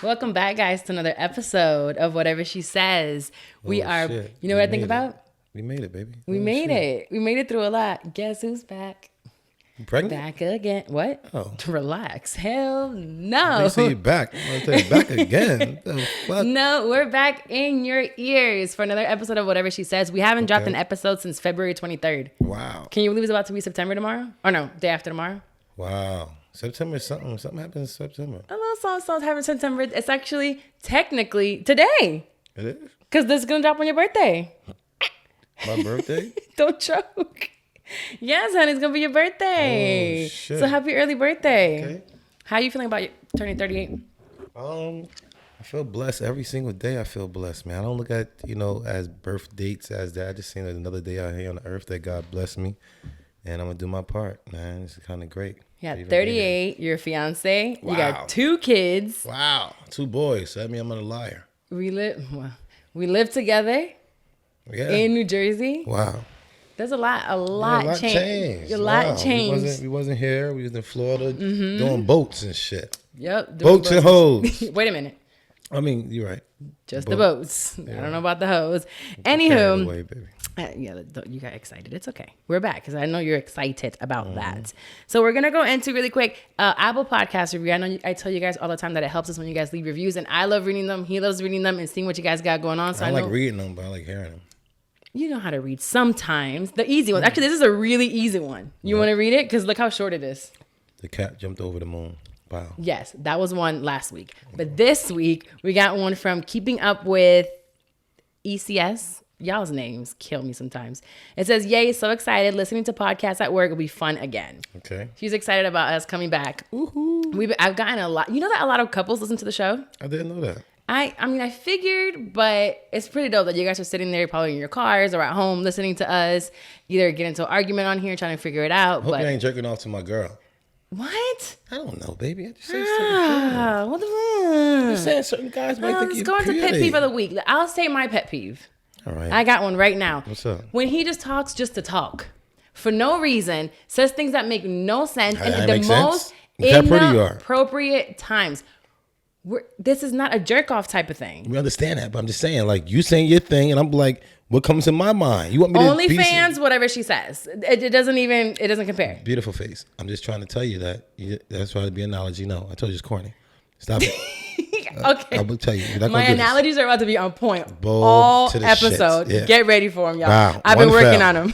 Welcome back, guys, to another episode of Whatever She Says. We are, Shit. you know what I think about? We made it, baby. We made it. We made it through a lot. Guess who's back? You pregnant? Back again. What? Oh. Relax. Hell They no. say you back. I'm gonna say back again. The fuck? No, we're back in your ears for another episode of Whatever She Says. We haven't dropped an episode since February 23rd. Wow. Can you believe it's about to be September tomorrow? Or no, day after tomorrow? Wow. September something. Something happens in September. A little song happened in September. It's actually technically today. It is? Because this is going to drop on your birthday. My birthday? Don't choke. Yes, honey, it's gonna be your birthday. Oh, shit. So happy early birthday. Okay. How you feeling about turning 38? I feel blessed every single day. I feel blessed, man. I don't look at, as birth dates as that. I just seen another day out here on the earth that God blessed me. And I'm gonna do my part, man. It's kind of great. Yeah, 38, you're a fiance. Wow. You got 2 kids. Wow. 2 boys. So that means I'm not a liar. We live together Yeah. in New Jersey. Wow. There's a lot changed. A lot Wow. changed. We wasn't here. We was in Florida doing boats and shit. Yep. Boats and hoes. Wait a minute. I mean, you're right. Just the boats. I don't know about the hoes. Carried Anywho. away, baby. Yeah, you got excited. It's okay. We're back because I know you're excited about that. So we're gonna go into really quick Apple Podcast review. I know I tell you guys all the time that it helps us when you guys leave reviews, and I love reading them. He loves reading them and seeing what you guys got going on. So I I don't know like reading them, but I like hearing them. you know how to read sometimes. The easy ones. Actually, this is a really easy one. You want to read it? Because look how short it is. The cat jumped over the moon. Wow. Yes, that was one last week. But this week we got one from Keeping Up with ECS. Y'all's names kill me sometimes. It says, "Yay, so excited. Listening to podcasts at work will be fun again." Okay. She's excited about us coming back. I've gotten a lot. You know that a lot of couples listen to the show? I didn't know that. I mean, I figured, but it's pretty dope that you guys are sitting there probably in your cars or at home listening to us, either get into an argument on here trying to figure it out. Hope But you ain't jerking off to my girl. what? I don't know, baby. I just say certain What the I'm just saying certain guys might think Let's you're go into pet pretty. peeve of the week. I'll say my pet peeve. All right. I got one right now. What's up? When he just talks just to talk for no reason, says things that make no sense, and That the makes most sense. Look how pretty you are. inappropriate times. This is not a jerk off type of thing. We understand that, but I'm just saying, like, you saying your thing, and I'm like, what comes in my mind? You want me to be OnlyFans, whatever she says, it doesn't compare. beautiful face. I'm just trying to tell you that. That's trying to be an analogy. No, I told you it's corny. Stop it. Okay. I will tell you. You're not My gonna do this. analogies are about to be on point Bold all to the episode. shits. Yeah. Get ready for them, y'all. Wow. I've been One working fell. on them.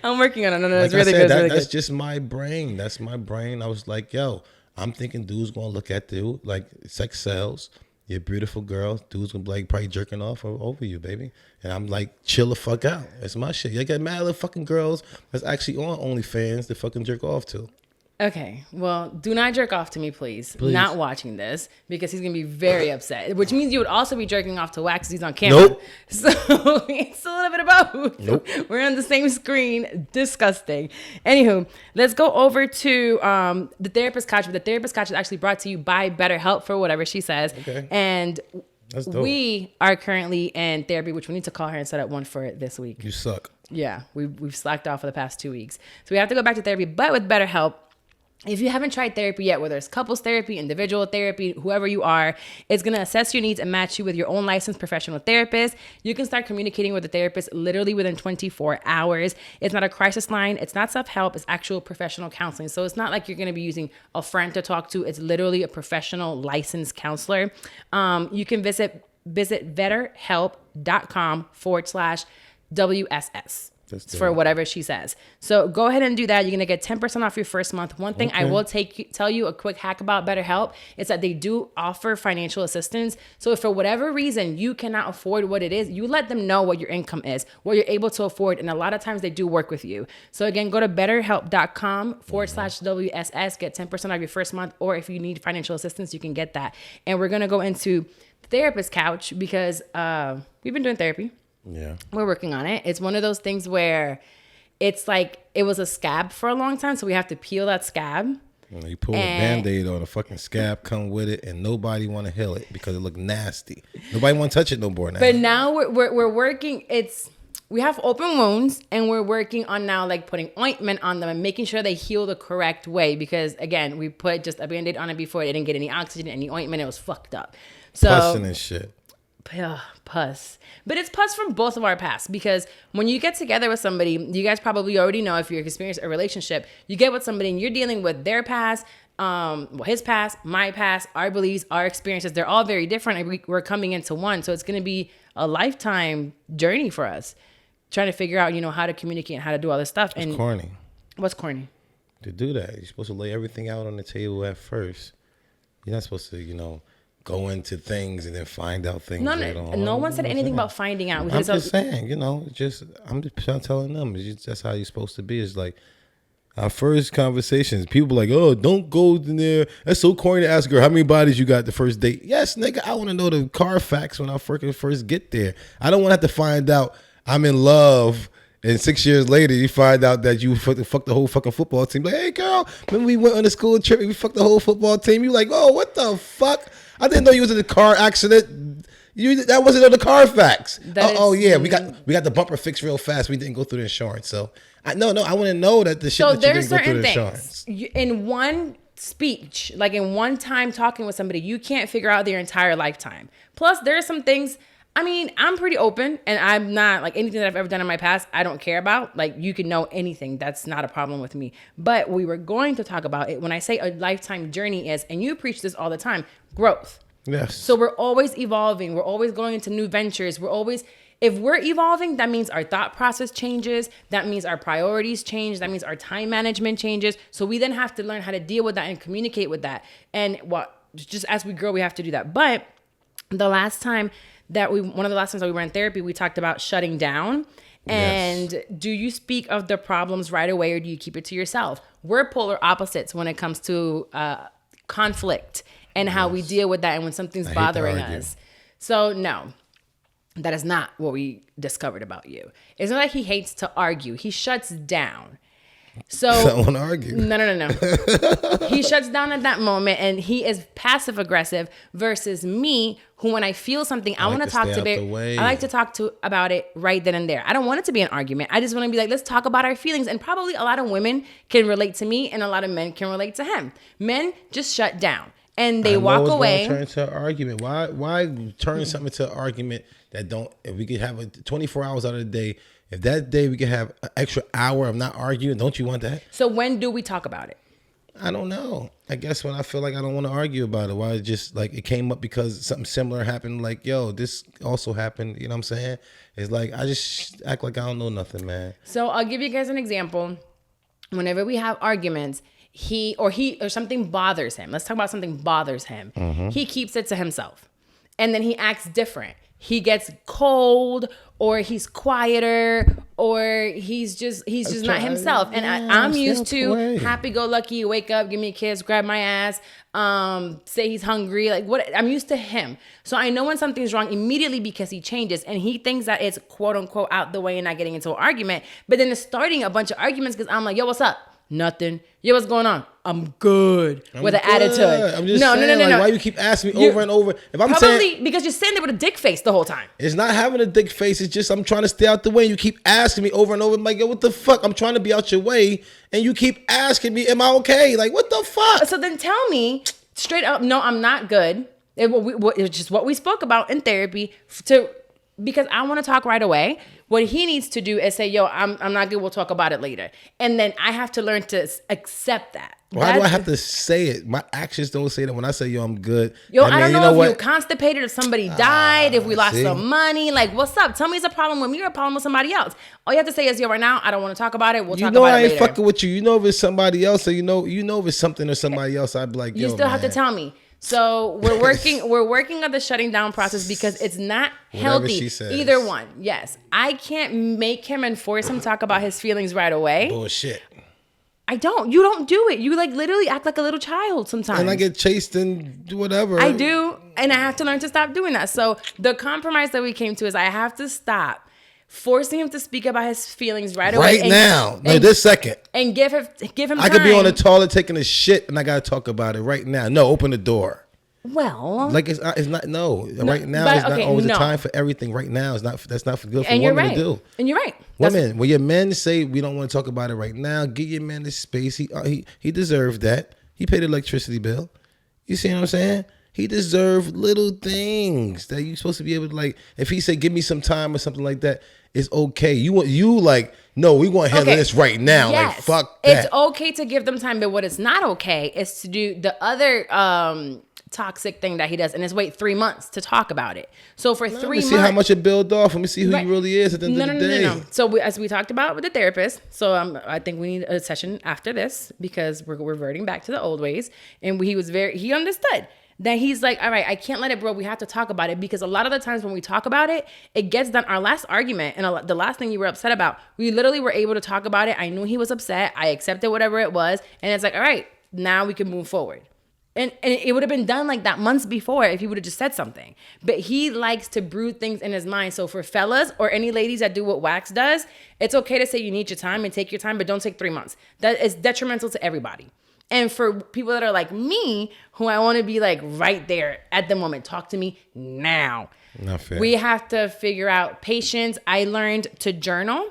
I'm working on them. No, it's Like really I said, good. It's really that's good. just my brain. That's my brain. I was like, yo, I'm thinking dudes gonna look at you like sex sells. You're a beautiful girl. Dudes gonna be like probably jerking off over you, baby. And I'm like, chill the fuck out. That's my shit. You got mad little fucking girls that's actually on OnlyFans to fucking jerk off to. Okay, well, do not jerk off to me, please. Not watching this because he's gonna be very upset. Which means you would also be jerking off to Wax because he's on camera. Nope. So it's a little bit of both. Nope. We're on the same screen. Disgusting. Anywho, let's go over to the Therapist Couch. The Therapist Couch is actually brought to you by BetterHelp for whatever she says. Okay. And That's dope. we are currently in therapy, which we need to call her and set up one for this week. You suck. Yeah, we've slacked off for the past 2 weeks. So we have to go back to therapy, but with BetterHelp, if you haven't tried therapy yet, whether it's couples therapy, individual therapy, whoever you are, it's going to assess your needs and match you with your own licensed professional therapist. You can start communicating with the therapist literally within 24 hours. It's not a crisis line. It's not self-help. It's actual professional counseling. So it's not like you're going to be using a friend to talk to. It's literally a professional licensed counselor. You can visit betterhelp.com/WSS. For whatever she says. So go ahead and do that. You're going to get 10% off your first month. One thing I will tell you a quick hack about BetterHelp is that they do offer financial assistance. So if for whatever reason you cannot afford what it is, you let them know what your income is, what you're able to afford. And a lot of times they do work with you. So again, go to betterhelp.com/WSS, get 10% off your first month. Or if you need financial assistance, you can get that. And we're going to go into the Therapist Couch because we've been doing therapy. Yeah. We're working on it. It's one of those things where it's like it was a scab for a long time, so we have to peel that scab. You pull a Band-Aid on a fucking scab, come with it, and nobody want to heal it because it look nasty. Nobody want to touch it no more now. But now we're working. It's we have open wounds, and we're working on now like putting ointment on them and making sure they heal the correct way, because again, we put just a Band-Aid on it before. It didn't get any oxygen, any ointment. It was fucked up. So Pussing and shit. Pus. But it's pus from both of our past, because when you get together with somebody, you guys probably already know, if you're experienced a relationship, you get with somebody and you're dealing with their past, his past, my past, our beliefs, our experiences. They're all very different, and we're coming into one. So it's going to be a lifetime journey for us, trying to figure out, how to communicate and how to do all this stuff. It's corny. What's corny? To do that, you're supposed to lay everything out on the table at first. You're not supposed to, go into things and then find out things. No one said anything about finding out. I'm just saying, I'm just telling them. That's how you're supposed to be. It's like our first conversations. People like, oh, don't go in there. That's so corny to ask her how many bodies you got the first date. Yes, nigga, I want to know the Carfax when I first get there. I don't want to have to find out I'm in love. And 6 years later, you find out that you fucked the whole fucking football team. Like, hey, girl, remember we went on a school trip and we fucked the whole football team? You like, oh, what the fuck? I didn't know you was in a car accident. That wasn't on the Carfax. Yeah, we got the bumper fixed real fast. We didn't go through the insurance. So, I want to know that the shit that you didn't go through the insurance. In one speech, like in one time talking with somebody, you can't figure out their entire lifetime. Plus, there are some things... I'm pretty open, and I'm not like anything that I've ever done in my past, I don't care about. Like, you can know anything. That's not a problem with me. But we were going to talk about it when I say a lifetime journey is, and you preach this all the time, growth. Yes. So we're always evolving. We're always going into new ventures. If we're evolving, that means our thought process changes. That means our priorities change. That means our time management changes. So we then have to learn how to deal with that and communicate with that. And just as we grow, we have to do that. But one of the last times that we were in therapy, we talked about shutting down. And yes. Do you speak of the problems right away, or do you keep it to yourself? We're polar opposites when it comes to conflict and how we deal with that, and when something's bothering us. So no, that is not what we discovered about you. It's not like he hates to argue. He shuts down. So I don't want to argue. No. He shuts down at that moment, and he is passive aggressive versus me, who when I feel something, I want to talk to I like to talk to about it right then and there. I don't want it to be an argument. I just want to be like, let's talk about our feelings. And probably a lot of women can relate to me, and a lot of men can relate to him. Men just shut down and they walk away. Turn into an argument. Why turn something into an argument that don't? If we could have 24 hours out of the day. If that day we could have an extra hour of not arguing, don't you want that? So when do we talk about it? I don't know. I guess when I feel like I don't want to argue about it. Why it just like it came up because something similar happened. Like, yo, this also happened. You know what I'm saying? It's like I just act like I don't know nothing, man. So I'll give you guys an example. Whenever we have arguments, he or something bothers him. Let's talk about something bothers him. Mm-hmm. He keeps it to himself, and then he acts different. He gets cold, or he's quieter, or he's just not himself. And I'm used to happy-go-lucky, wake up, give me a kiss, grab my ass, say he's hungry. Like what? I'm used to him. So I know when something's wrong immediately because he changes, and he thinks that it's quote unquote out the way and not getting into an argument. But then it's starting a bunch of arguments because I'm like, yo, what's up? Nothing. Yo, what's going on? I'm good. With an attitude. I'm just saying, no. Why you keep asking me over and over? If I'm probably because you're sitting there with a dick face the whole time. It's not having a dick face. It's just I'm trying to stay out the way. And you keep asking me over and over. I'm like, yo, what the fuck? I'm trying to be out your way, and you keep asking me, am I okay? Like, what the fuck? So then tell me straight up, no, I'm not good. It's just what we spoke about in therapy because I want to talk right away. What he needs to do is say, yo, I'm not good. We'll talk about it later. And then I have to learn to accept that. Why do I have to say it? My actions don't say that. When I say, yo, I'm good. Yo, I don't know if you're constipated, if somebody died, if we lost some money. Like, what's up? Tell me it's a problem with me or a problem with somebody else. All you have to say is, yo, right now, I don't want to talk about it. We'll talk about it later. I ain't fucking with you. You know if it's somebody else, or you know if it's something or somebody else, I'd be like, yo, you still have to tell me. So we're working on the shutting down process because it's not healthy. Either one. Yes. I can't make him and force him to talk about his feelings right away. Bullshit. I don't. You don't do it. You like literally act like a little child sometimes. And I get chased and whatever. I do. And I have to learn to stop doing that. So the compromise that we came to is I have to stop forcing him to speak about his feelings right away. Right now. No, this second. And give him time. I could be on the toilet taking a shit and I got to talk about it right now. No, open the door. Well, Like it's not no. Right now but, is not okay, always the no. time for everything. Right now is not that's not good for and you're women right. to do. And you're right. That's- Women, when your men say we don't want to talk about it right now, give your man the space. He deserved that. He paid the electricity bill. You see what I'm saying? He deserved little things that you're supposed to be able to, like. If he said, "Give me some time" or something like that, it's okay. No, we want to handle this right now. Yes. Like fuck that. It's okay to give them time, but what is not okay is to do the other toxic thing that he does, and is wait 3 months to talk about it. So for 3 Let me months, see how much it build off. Let me see who Right. he really is at the end of the day. No. So as we talked about with the therapist, so I think we need a session after this because we're reverting back to the old ways. And he understood that he's like, all right, I can't let it bro. We have to talk about it because a lot of the times when we talk about it, it gets done. Our last argument and the last thing you were upset about, we literally were able to talk about it. I knew he was upset. I accepted whatever it was. And it's like, all right, now we can move forward. And it would have been done like that months before if he would have just said something. But he likes to brew things in his mind. So for fellas or any ladies that do what Wax does, it's okay to say you need your time and take your time, but don't take 3 months. That is detrimental to everybody. And for people that are like me, who I want to be like right there at the moment, talk to me now. Not fair. We have to figure out patience. I learned to journal.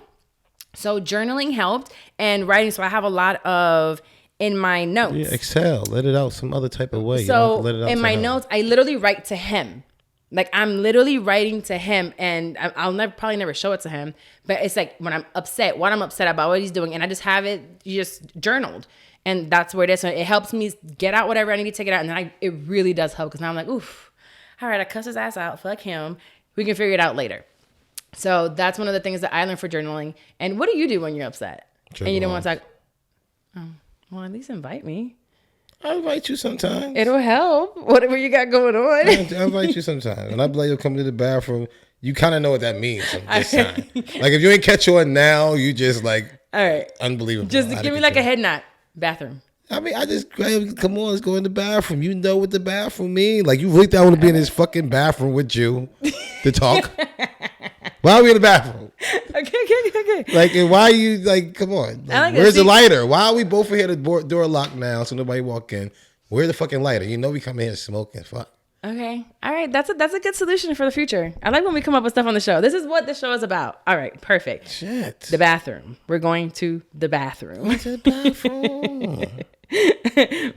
So journaling helped and writing. So I have a lot of in my notes. Yeah, exhale. Let it out some other type of way. So let it out in my to him. notes, I literally write to him. Like I'm literally writing to him, and I'll probably never show it to him. But it's like when I'm upset, what I'm upset about, what he's doing, and I just have it just journaled, and that's where it is. So it helps me get out whatever I need to take it out, and then it really does help because now I'm like, oof, all right, I cuss his ass out, fuck him. We can figure it out later. So that's one of the things that I learned for journaling. And what do you do when you're upset and you don't want to talk? Oh, well, at least invite me. I'll invite you sometimes. It'll help. Whatever you got going on. I'll invite you sometimes. When I be like, you'll come to the bathroom, you kind of know what that means. This time. Like, if you ain't catch on now, you just like, all right, unbelievable. Just give me like a head nod. Bathroom. I mean, come on, let's go in the bathroom. You know what the bathroom means. Like, you really don't want to be in this fucking bathroom with you to talk. Why are we in the bathroom? Okay. Like, and why are you, like, come on. Like, where's the lighter? Why are we both here, the door locked now so nobody walk in? Where's the fucking lighter? You know we come in here smoking. Fuck. Okay. All right. That's a good solution for the future. I like when we come up with stuff on the show. This is what the show is about. All right. Perfect. Shit. The bathroom. We're going to the bathroom. To the bathroom.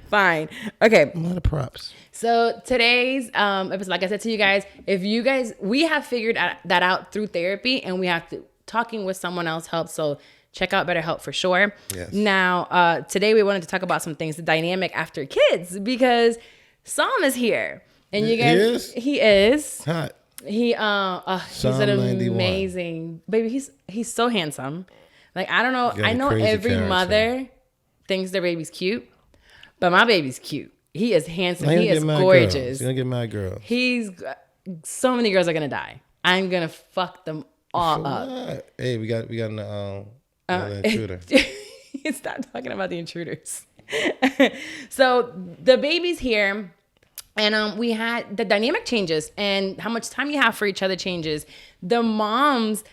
Fine. Okay. A lot of props. So today's episode, like I said to you guys, we have figured that out through therapy, and we have to talking with someone else helps. So check out BetterHelp for sure. Yes. Now, today we wanted to talk about some things, the dynamic after kids, because Psalm is here, and you guys, he is hot. He's an 91. amazing baby. He's so handsome. Like I don't know. Got a I know crazy every character. mother thinks their baby's cute, but my baby's cute. He is handsome. He He is gorgeous. He's gonna get mad girl. So many girls are gonna die. I'm gonna fuck them all up. What? Hey, we got an intruder. Stop talking about the intruders. So the baby's here, and we had the dynamic changes, and how much time you have for each other changes. The mom's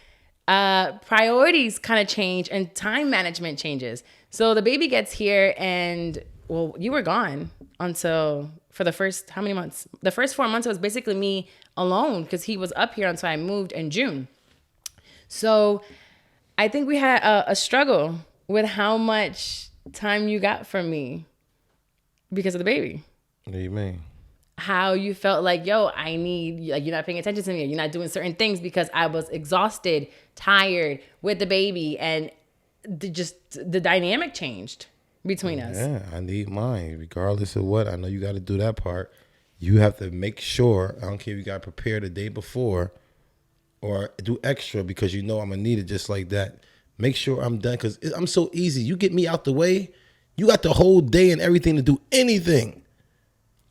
priorities kind of change, and time management changes. So the baby gets here, and well, you were gone until for the first how many months? The first 4 months it was basically me alone because he was up here until I moved in June. So I think we had a struggle with how much time you got from me because of the baby. What do you mean? How you felt like, yo, you're not paying attention to me. You're not doing certain things because I was exhausted, tired with the baby. And the dynamic changed between us. Yeah, I need mine. Regardless of what, I know you got to do that part. You have to make sure, I don't care if you got to prepare the day before or do extra because you know I'm going to need it just like that. Make sure I'm done because I'm so easy. You get me out the way, you got the whole day and everything to do anything.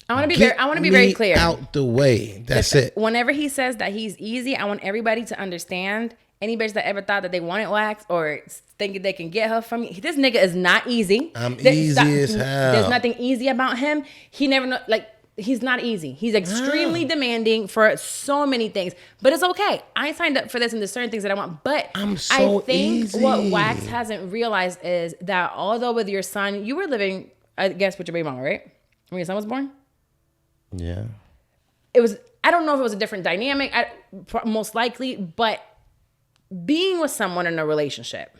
I want to be very clear. Out the way. That's it. Whenever he says that he's easy, I want everybody to understand. Any bitch that ever thought that they wanted Wax or thinking they can get her from me, this nigga is not easy. I'm easy as hell. There's nothing easy about him. He never know, like he's not easy. He's extremely demanding for so many things, but it's okay. I signed up for this and there's certain things that I want, but I think easy. what Wax hasn't realized is that although with your son, you were living, I guess, with your baby mama, right? When your son was born? Yeah. I don't know if it was a different dynamic, most likely, but being with someone in a relationship,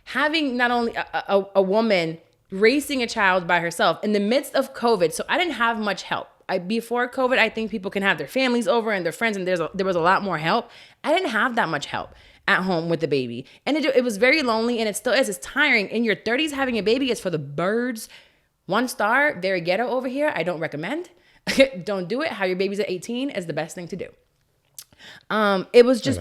having not only a woman raising a child by herself in the midst of COVID. So I didn't have much help. Before COVID, I think people can have their families over and their friends, and there was a lot more help. I didn't have that much help at home with the baby. And it was very lonely, and it still is. It's tiring. In your 30s, having a baby is for the birds. 1 star, very ghetto over here. I don't recommend. Don't do it. Have your babies at 18 is the best thing to do. It was just,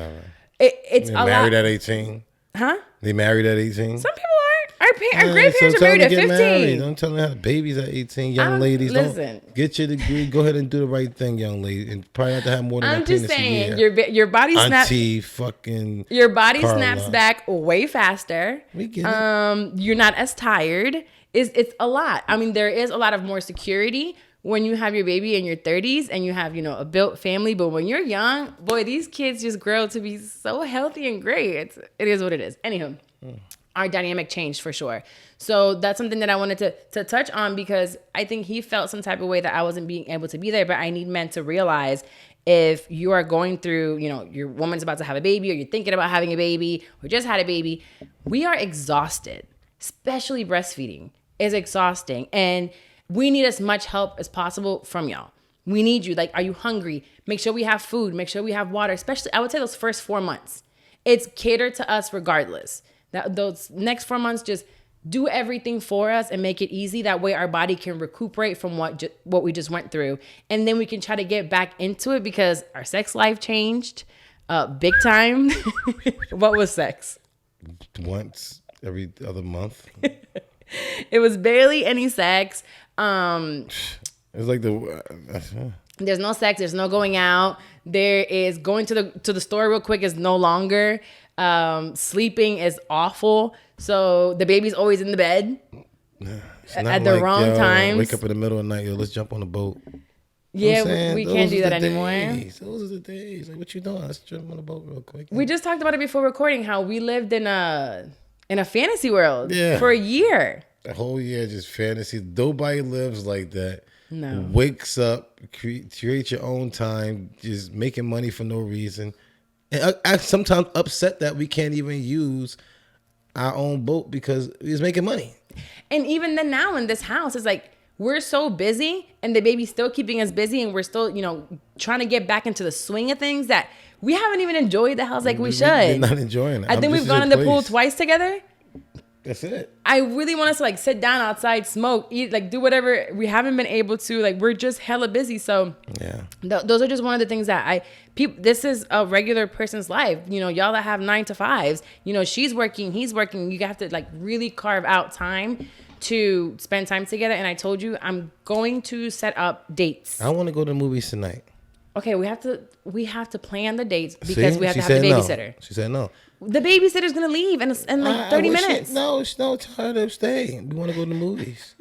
it's They a lot. married at 18. Huh? They married at 18. Some people are. Our grandparents are married at 15. Don't tell them how babies at 18. Young ladies, listen. Don't get your degree. Go ahead and do the right thing, young lady. And probably have to have more than I'm one just penis a saying, year. your body snaps. Auntie fucking Your body Carla. snaps back way faster. We get it. You're not as tired. It's a lot. I mean, there is a lot of more security when you have your baby in your 30s and you have, a built family. But when you're young, boy, these kids just grow to be so healthy and great. It is what it is. Anywho, our dynamic changed for sure. So that's something that I wanted to touch on, because I think he felt some type of way that I wasn't being able to be there. But I need men to realize, if you are going through, your woman's about to have a baby, or you're thinking about having a baby, or just had a baby, we are exhausted. Especially breastfeeding is exhausting. And we need as much help as possible from y'all. We need you. Like, are you hungry? Make sure we have food. Make sure we have water. Especially, I would say those first 4 months. It's catered to us regardless. Those next 4 months, just do everything for us and make it easy. That way our body can recuperate from what we just went through. And then we can try to get back into it, because our sex life changed big time. What was sex? Once every other month. It was barely any sex. It's like There's no sex. There's no going out. There is going to the store real quick is no longer. Sleeping is awful. So the baby's always in the bed at the wrong times. Wake up in the middle of the night, let's jump on the boat. Yeah, we can't do that anymore. Those are the days. Like, what you doing? Let's jump on the boat real quick. We just talked about it before recording, how we lived in a fantasy world Yeah. for a year. The whole year just fantasy. Nobody lives like that. No. Wakes up, create your own time, just making money for no reason. And I sometimes upset that we can't even use our own boat because he's making money. And even then, now in this house, it's like we're so busy, and the baby's still keeping us busy, and we're still, trying to get back into the swing of things, that we haven't even enjoyed the house like we should. We're not enjoying it. I think we've gone in the pool twice together. That's it. I really want us to sit down outside, smoke, eat, do whatever. We haven't been able to. We're just hella busy. So yeah, those are just one of the things that this is a regular person's life. Y'all that have 9 to 5s, she's working, he's working. You have to really carve out time to spend time together. And I told you, I'm going to set up dates. I want to go to the movies tonight. Okay, we have to plan the dates, because we have to have the babysitter. No. She said no. The babysitter's gonna leave in 30 minutes. She's no tired of staying. We want to go to the movies.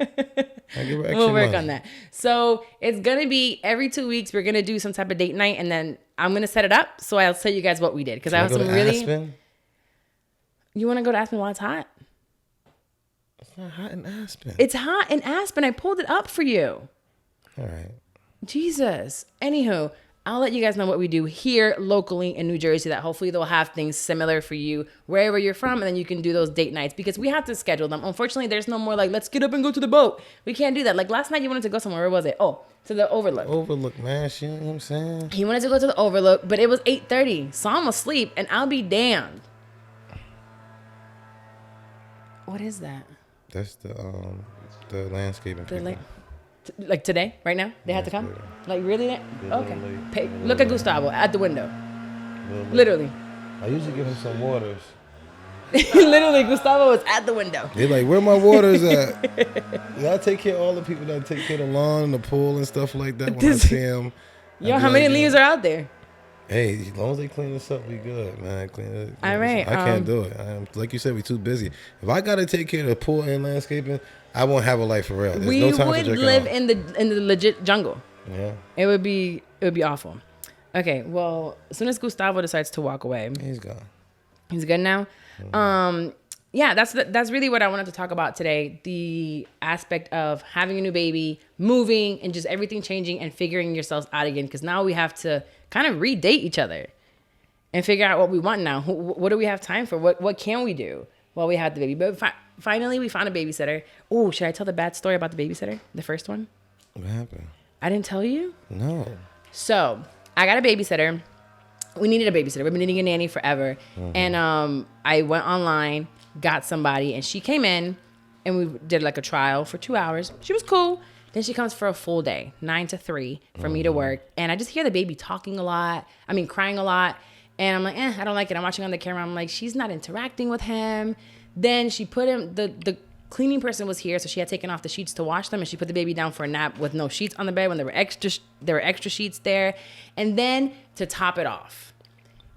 We'll work on that. So it's gonna be every 2 weeks. We're gonna do some type of date night, and then I'm gonna set it up. So I'll tell you guys what we did, because I have some really. Aspen? You want to go to Aspen while it's hot? It's not hot in Aspen. It's hot in Aspen. I pulled it up for you. All right. Jesus. Anywho, I'll let you guys know what we do here locally in New Jersey, that hopefully they'll have things similar for you wherever you're from, and then you can do those date nights, because we have to schedule them. Unfortunately, there's no more let's get up and go to the boat. We can't do that. Last night you wanted to go somewhere. Where was it? Oh, to the Overlook. Overlook, man. You know what I'm saying? He wanted to go to the Overlook, but it was 8:30, so I'm asleep, and I'll be damned. What is that? That's the landscaping people. Today, right now, they had to come. Really? Okay. Look at Gustavo at the window. Literally. I usually give him some waters. Literally, Gustavo was at the window. They're like, where my waters at? I take care of all the people that take care of the lawn and the pool and stuff like that when I see them. Yo, how many leaves are out there? Hey, as long as they clean this up, we good, man. Clean it. All right. I can't do it. Like you said, we too busy. If I gotta take care of the pool and landscaping, I won't have a life for real. There's no time would for live in the legit jungle. Yeah. It would be awful. Okay, well, as soon as Gustavo decides to walk away, He's gone. He's good now. yeah, that's really what I wanted to talk about today. The aspect of having a new baby, moving, and just everything changing and figuring yourselves out again. Because now we have to kind of redate each other and figure out what we want now. What do we have time for? What can we do while we have the baby? But finally, we found a babysitter. Oh, should I tell the bad story about the babysitter? The first one? What happened? I didn't tell you? No. So I got a babysitter. We needed a babysitter. We've been needing a nanny forever. Mm-hmm. And I went online, got somebody, and she came in and we did like a trial for 2 hours. She was cool. Then she comes for a full day, 9 to 3 for me to work. And I just hear the baby talking a lot. I mean, crying a lot. And I'm like, I don't like it. I'm watching on the camera. I'm like, she's not interacting with him. Then she put him, the cleaning person was here, so she had taken off the sheets to wash them, and she put the baby down for a nap with no sheets on the bed when there were extra sheets there. And then to top it off,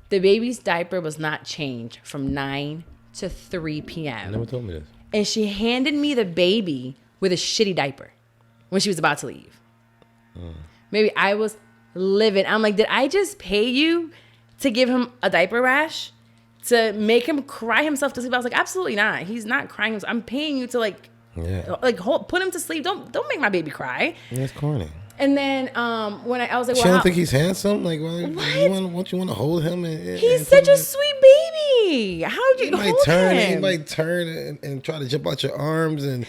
the baby's diaper was not changed from 9 to 3 p.m. You never told me this. And she handed me the baby with a shitty diaper when she was about to leave. Maybe I was livid. I'm like, did I just pay you to give him a diaper rash? To make him cry himself to sleep? I was like, absolutely not. He's not crying himself. I'm paying you to put him to sleep. Don't make my baby cry. That's corny. And then when I was like, well, she don't think he's handsome. Like, well, what you want to hold him? He's such a sweet baby. How'd you hold him? He might turn and try to jump out your arms and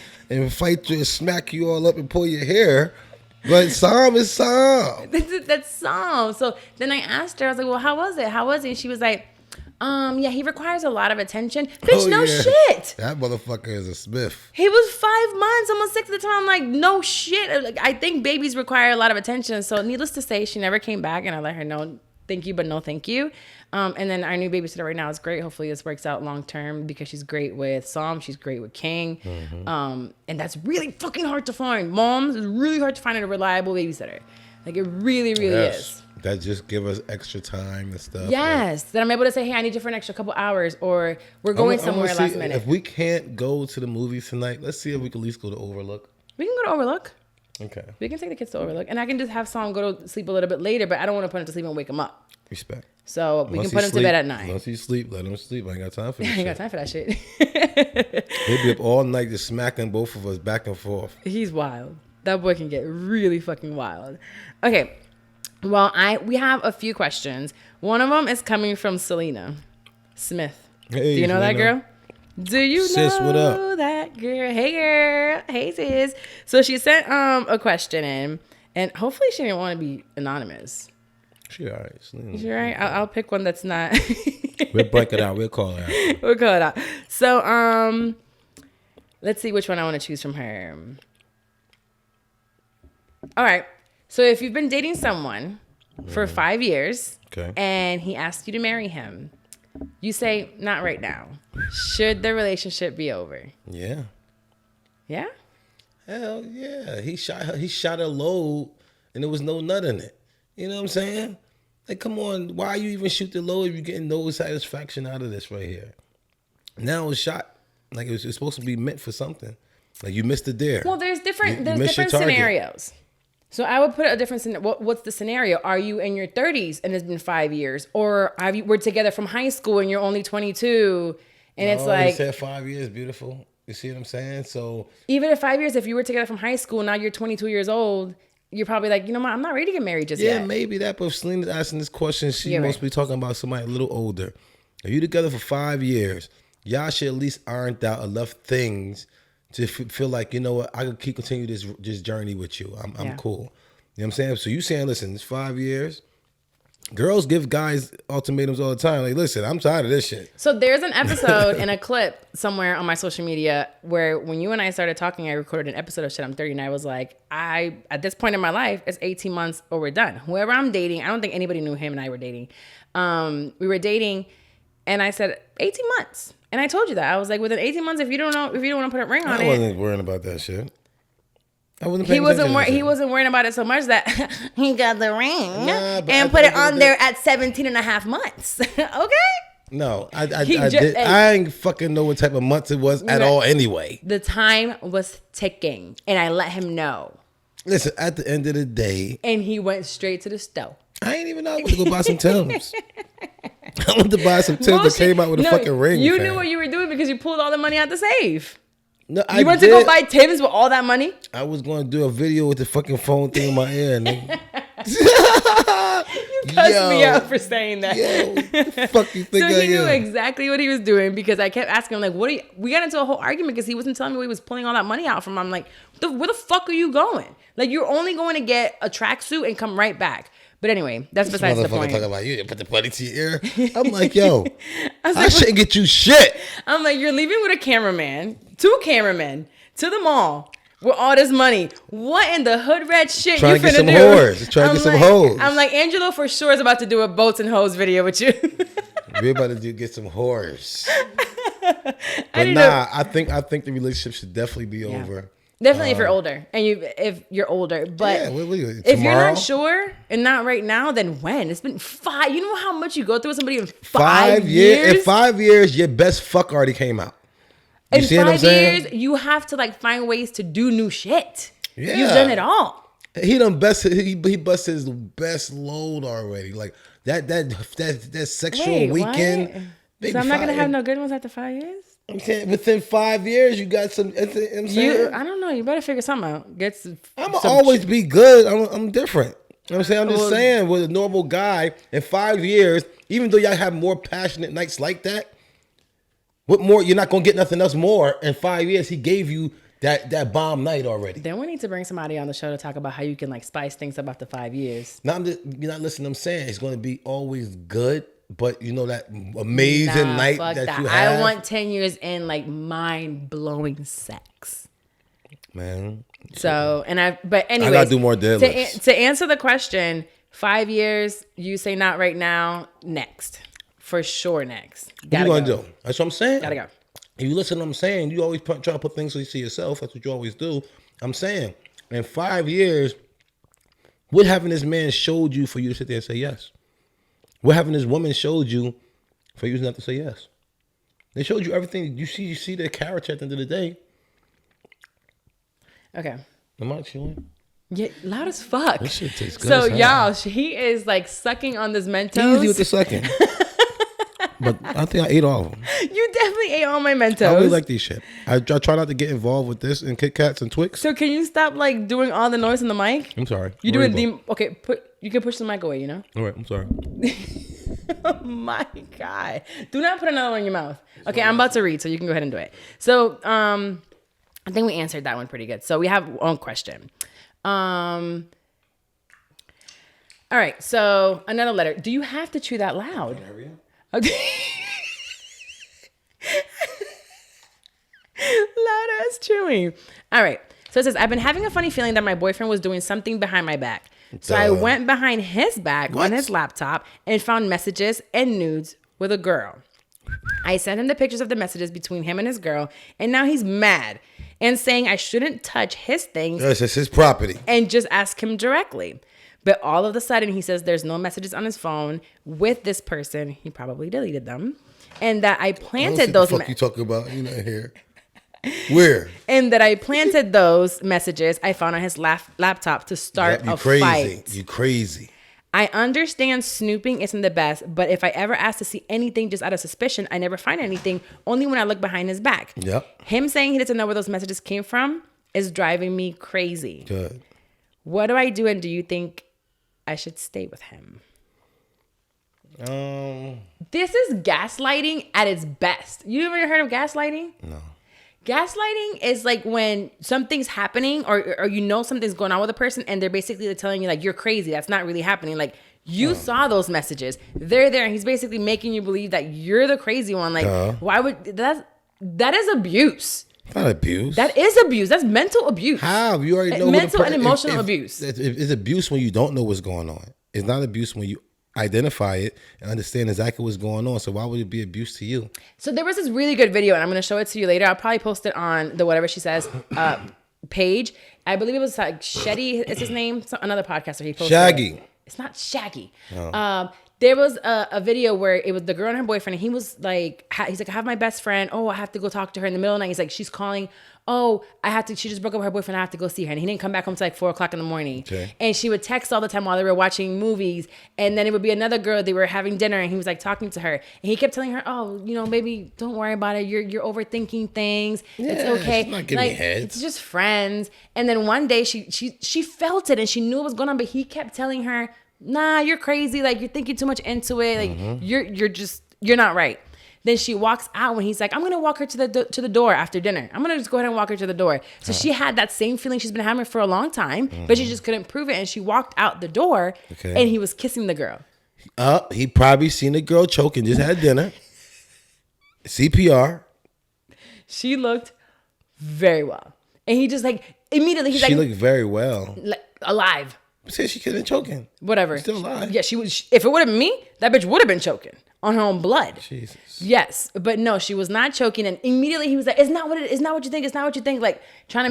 fight you and smack you all up and pull your hair. But Psalm is Psalm. That's Psalm. So then I asked her, I was like, well, how was it? And she was like, yeah, he requires a lot of attention. Bitch, shit. That motherfucker is a Smith. He was 5 months, almost 6 at the time. I'm like, no shit. Like, I think babies require a lot of attention. So needless to say, she never came back, and I let her know, thank you, but no thank you. And then our new babysitter right now is great. Hopefully this works out long term because she's great with Psalm. She's great with King. Mm-hmm. And that's really fucking hard to find. Moms, it's really hard to find a reliable babysitter. Like, it really, really is. That just give us extra time and stuff. Yes. That I'm able to say, hey, I need you for an extra couple hours, or we're going somewhere last minute. If we can't go to the movies tonight, let's see if we can at least go to Overlook. We can go to Overlook. Okay. We can take the kids to Overlook. And I can just have Psalm go to sleep a little bit later, but I don't want to put him to sleep and wake him up. Respect. So we can put him to bed at 9. Once he sleep, let him sleep. I ain't got time for that I ain't got time for that shit. He'll be up all night just smacking both of us back and forth. He's wild. That boy can get really fucking wild. Okay. Well, we have a few questions. One of them is coming from Selena Smith. Hey, do you know Selena. That girl? Do you sis, know what up? that girl? Hey, girl. Hey, sis. So she sent a question in, and hopefully she didn't want to be anonymous. She all right, Selena. She all right? I'll pick one that's not. We'll break it out. We'll call it out. We'll call it out. So let's see which one I want to choose from her. All right. So if you've been dating someone for 5 years, okay, and he asks you to marry him, you say, not right now. Should the relationship be over? Yeah. Yeah? Hell yeah. He shot a load and there was no nut in it. You know what I'm saying? Like, come on. Why you even shoot the load if you're getting no satisfaction out of this right here? Now it's shot. Like, it's supposed to be meant for something. Like, you missed the dare. Well, there's different scenarios. So I would put a different scenario. What's the scenario? Are you in your 30s and it's been 5 years? Or we're together from high school and you're only 22 and it's like... You said 5 years, beautiful. You see what I'm saying? So... Even at 5 years, if you were together from high school, now you're 22 years old, you're probably like, you know what? I'm not ready to get married just yet. Yeah, maybe that. But if Selena's asking this question, she must be talking about somebody a little older. If you're together for 5 years, y'all should at least iron out enough things to feel like, you know what, I can continue this journey with you. I'm cool. You know what I'm saying? So you saying, listen, it's 5 years. Girls give guys ultimatums all the time. Like, listen, I'm tired of this shit. So there's an episode and a clip somewhere on my social media where when you and I started talking, I recorded an episode of Shit I'm 30 and I was like, at this point in my life, it's 18 months or we're done. Whoever I'm dating, I don't think anybody knew him and I were dating. We were dating and I said 18 months. And I told you that. I was like, within 18 months, if you don't want to put a ring on it. I wasn't worrying about that shit. I wasn't he wasn't worrying about it so much that he got the ring and put it on there at 17 and a half months. Okay? No, I ain't fucking know what type of months it was at all anyway. The time was ticking and I let him know. Listen, at the end of the day. And he went straight to the stove. I ain't even know I was going to go buy some Timbs. I went to buy some Timbs that came out with a fucking ring. You fam. knew what you were doing because you pulled all the money out the safe. No, You went to go buy Timbs with all that money? I was going to do a video with the fucking phone thing in my ear, nigga. You cussed me out for saying that. Yo, fuck you think So I he knew am? exactly what he was doing because I kept asking him, like, what are you, we got into a whole argument because he wasn't telling me where he was pulling all that money out from. I'm like, where the fuck are you going? Like, you're only going to get a tracksuit and come right back. But anyway, that's besides the point. Talking about you didn't put the money to your ear. I'm like, yo, I shouldn't get you shit. I'm like, you're leaving with a cameraman, 2 cameramen to the mall with all this money. What in the hood rat shit Trying you to get finna some do? whores. Trying to get some hoes. I'm like, Angelo for sure is about to do a boats and hoes video with you. We're about to get some whores. But know. I think the relationship should definitely be over. Definitely if you're older and if you're older, but Yeah, what you, if you're tomorrow? not sure and not right now, then when? It's been 5. You know how much you go through with somebody in 5 years? In 5 years, your best fuck already came out. You In see what I'm 5 saying? years, you have to like find ways to do new shit. Yeah. You've done it all. He done best. He busted his best load already. Like that sexual Wait, weekend. what? Baby, So I'm not gonna 5 have no good ones after 5 years. I'm saying within 5 years, you got some. I'm saying? I don't know. You better figure something out. I'm gonna always be good. I'm different. You know what I'm saying? I'm just saying, with a normal guy in 5 years, even though y'all have more passionate nights like that, what more? You're not gonna get nothing else more in 5 years. He gave you that bomb night already. Then we need to bring somebody on the show to talk about how you can like spice things up after 5 years. Now, you're not listening. I'm saying it's gonna be always good, but you know that amazing night fuck that you have. I want 10 years in like mind blowing sex. Man. So but anyway, I gotta do more deadlifts. To answer the question, 5 years. You say not right now. Next, for sure. Next. What you gonna do? That's what I'm saying. Gotta go. If you listen to what I'm saying, you always try to put things so you see yourself. That's what you always do. I'm saying, in 5 years, what having this man showed you for you to sit there and say yes? What having this woman showed you for you not to say yes? They showed you everything. You see their character at the end of the day. Okay. Am I chewing? Yeah, loud as fuck. This shit tastes good So as hell. y'all, he is like sucking on this Mentos. Easy with the second. But I think I ate all of them. You definitely ate all my Mentos. I really like these shit. I try not to get involved with this and Kit Kats and Twix. So can you stop like doing all the noise in the mic? I'm sorry. You Worry doing about- okay? You can push the mic away. You know. All right, I'm sorry. Oh my god! Do not put another one in your mouth. Okay, I'm about to read, so you can go ahead and do it. So I think we answered that one pretty good. So we have one question. All right. So another letter. Do you have to chew that loud? Okay. Loud ass chewing. All right. So it says, I've been having a funny feeling that my boyfriend was doing something behind my back. So I went behind his back on his laptop and found messages and nudes with a girl. I sent him the pictures of the messages between him and his girl, and now he's mad and saying I shouldn't touch his things. Yes, it's his property. And just ask him directly. But all of a sudden, he says there's no messages on his phone with this person. He probably deleted them. And that I planted those. What the fuck you talking about? You not here. Where? And that I planted those messages I found on his laptop to start You a crazy. fight. You crazy. I understand snooping isn't the best, but if I ever ask to see anything just out of suspicion, I never find anything, only when I look behind his back. Yep. Him saying he doesn't know where those messages came from is driving me crazy. Good. What do I do, and do you think I should stay with him? This is gaslighting at its best. You ever heard of gaslighting? No. Gaslighting is like when something's happening or you know something's going on with a person and they're basically telling you like you're crazy. That's not really happening. Like you saw those messages. They're there and he's basically making you believe that you're the crazy one. Like why would that is abuse. Not abuse. That is abuse. That's mental abuse. How? You already know. Mental and emotional abuse. It's abuse when you don't know what's going on. It's not abuse when you identify it and understand exactly what's going on. So why would it be abuse to you? So there was this really good video, and I'm going to show it to you later. I'll probably post it on the Whatever She Says page. I believe it was like Shetty is his name. Another podcaster. He posted Shaggy. it. It's not Shaggy. there was a video where it was the girl and her boyfriend, and he was like, he's like, I have my best friend. Oh, I have to go talk to her in the middle of the night. He's like, she's calling. Oh, she just broke up with her boyfriend. I have to go see her. And he didn't come back home till like 4:00 in the morning. Okay. And she would text all the time while they were watching movies. And then it would be another girl, they were having dinner, and he was like talking to her. And he kept telling her, oh, baby, don't worry about it. You're overthinking things. It's okay. She's not giving me heads. It's just friends. And then one day she felt it and she knew what was going on, but he kept telling her, nah, you're crazy. Like, you're thinking too much into it. Like, you're not right. Then she walks out when he's like, I'm going to walk her to the door after dinner. I'm going to just go ahead and walk her to the door. So she had that same feeling she's been having for a long time, but she just couldn't prove it. And she walked out the door and he was kissing the girl. He probably seen a girl choking, just had dinner. CPR. She looked very well. And he just like, immediately he's she looked very well. Alive. Said she couldn't choking. Whatever. Still alive. Yeah, she was. If it would have been me, that bitch would have been choking on her own blood. Jesus. Yes, but no, she was not choking. And immediately he was like, "It's not what you think. It's not what you think." Like trying to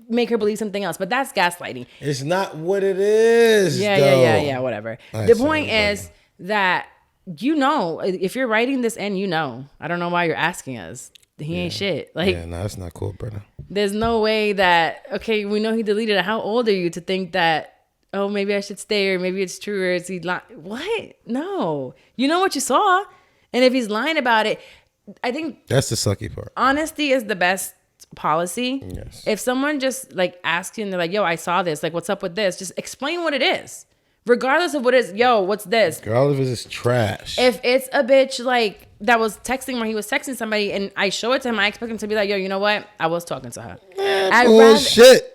make her believe something else. But that's gaslighting. It's not what it is. Yeah. Whatever. The point is that if you're writing this in, I don't know why you're asking us. He ain't shit. Like, yeah, no, that's not cool, brother. There's no way that we know he deleted it. How old are you to think that? Oh, maybe I should stay, or maybe it's true, or is he lying? What? No. You know what you saw. And if he's lying about it, I think that's the sucky part. Honesty is the best policy. Yes. If someone just like asks you and they're like, yo, I saw this, like, what's up with this? Just explain what it is. Regardless of what it is, yo, what's this? Regardless if it's trash. If it's a bitch like that was texting where he was texting somebody and I show it to him, I expect him to be like, yo, you know what? I was talking to her. Bullshit.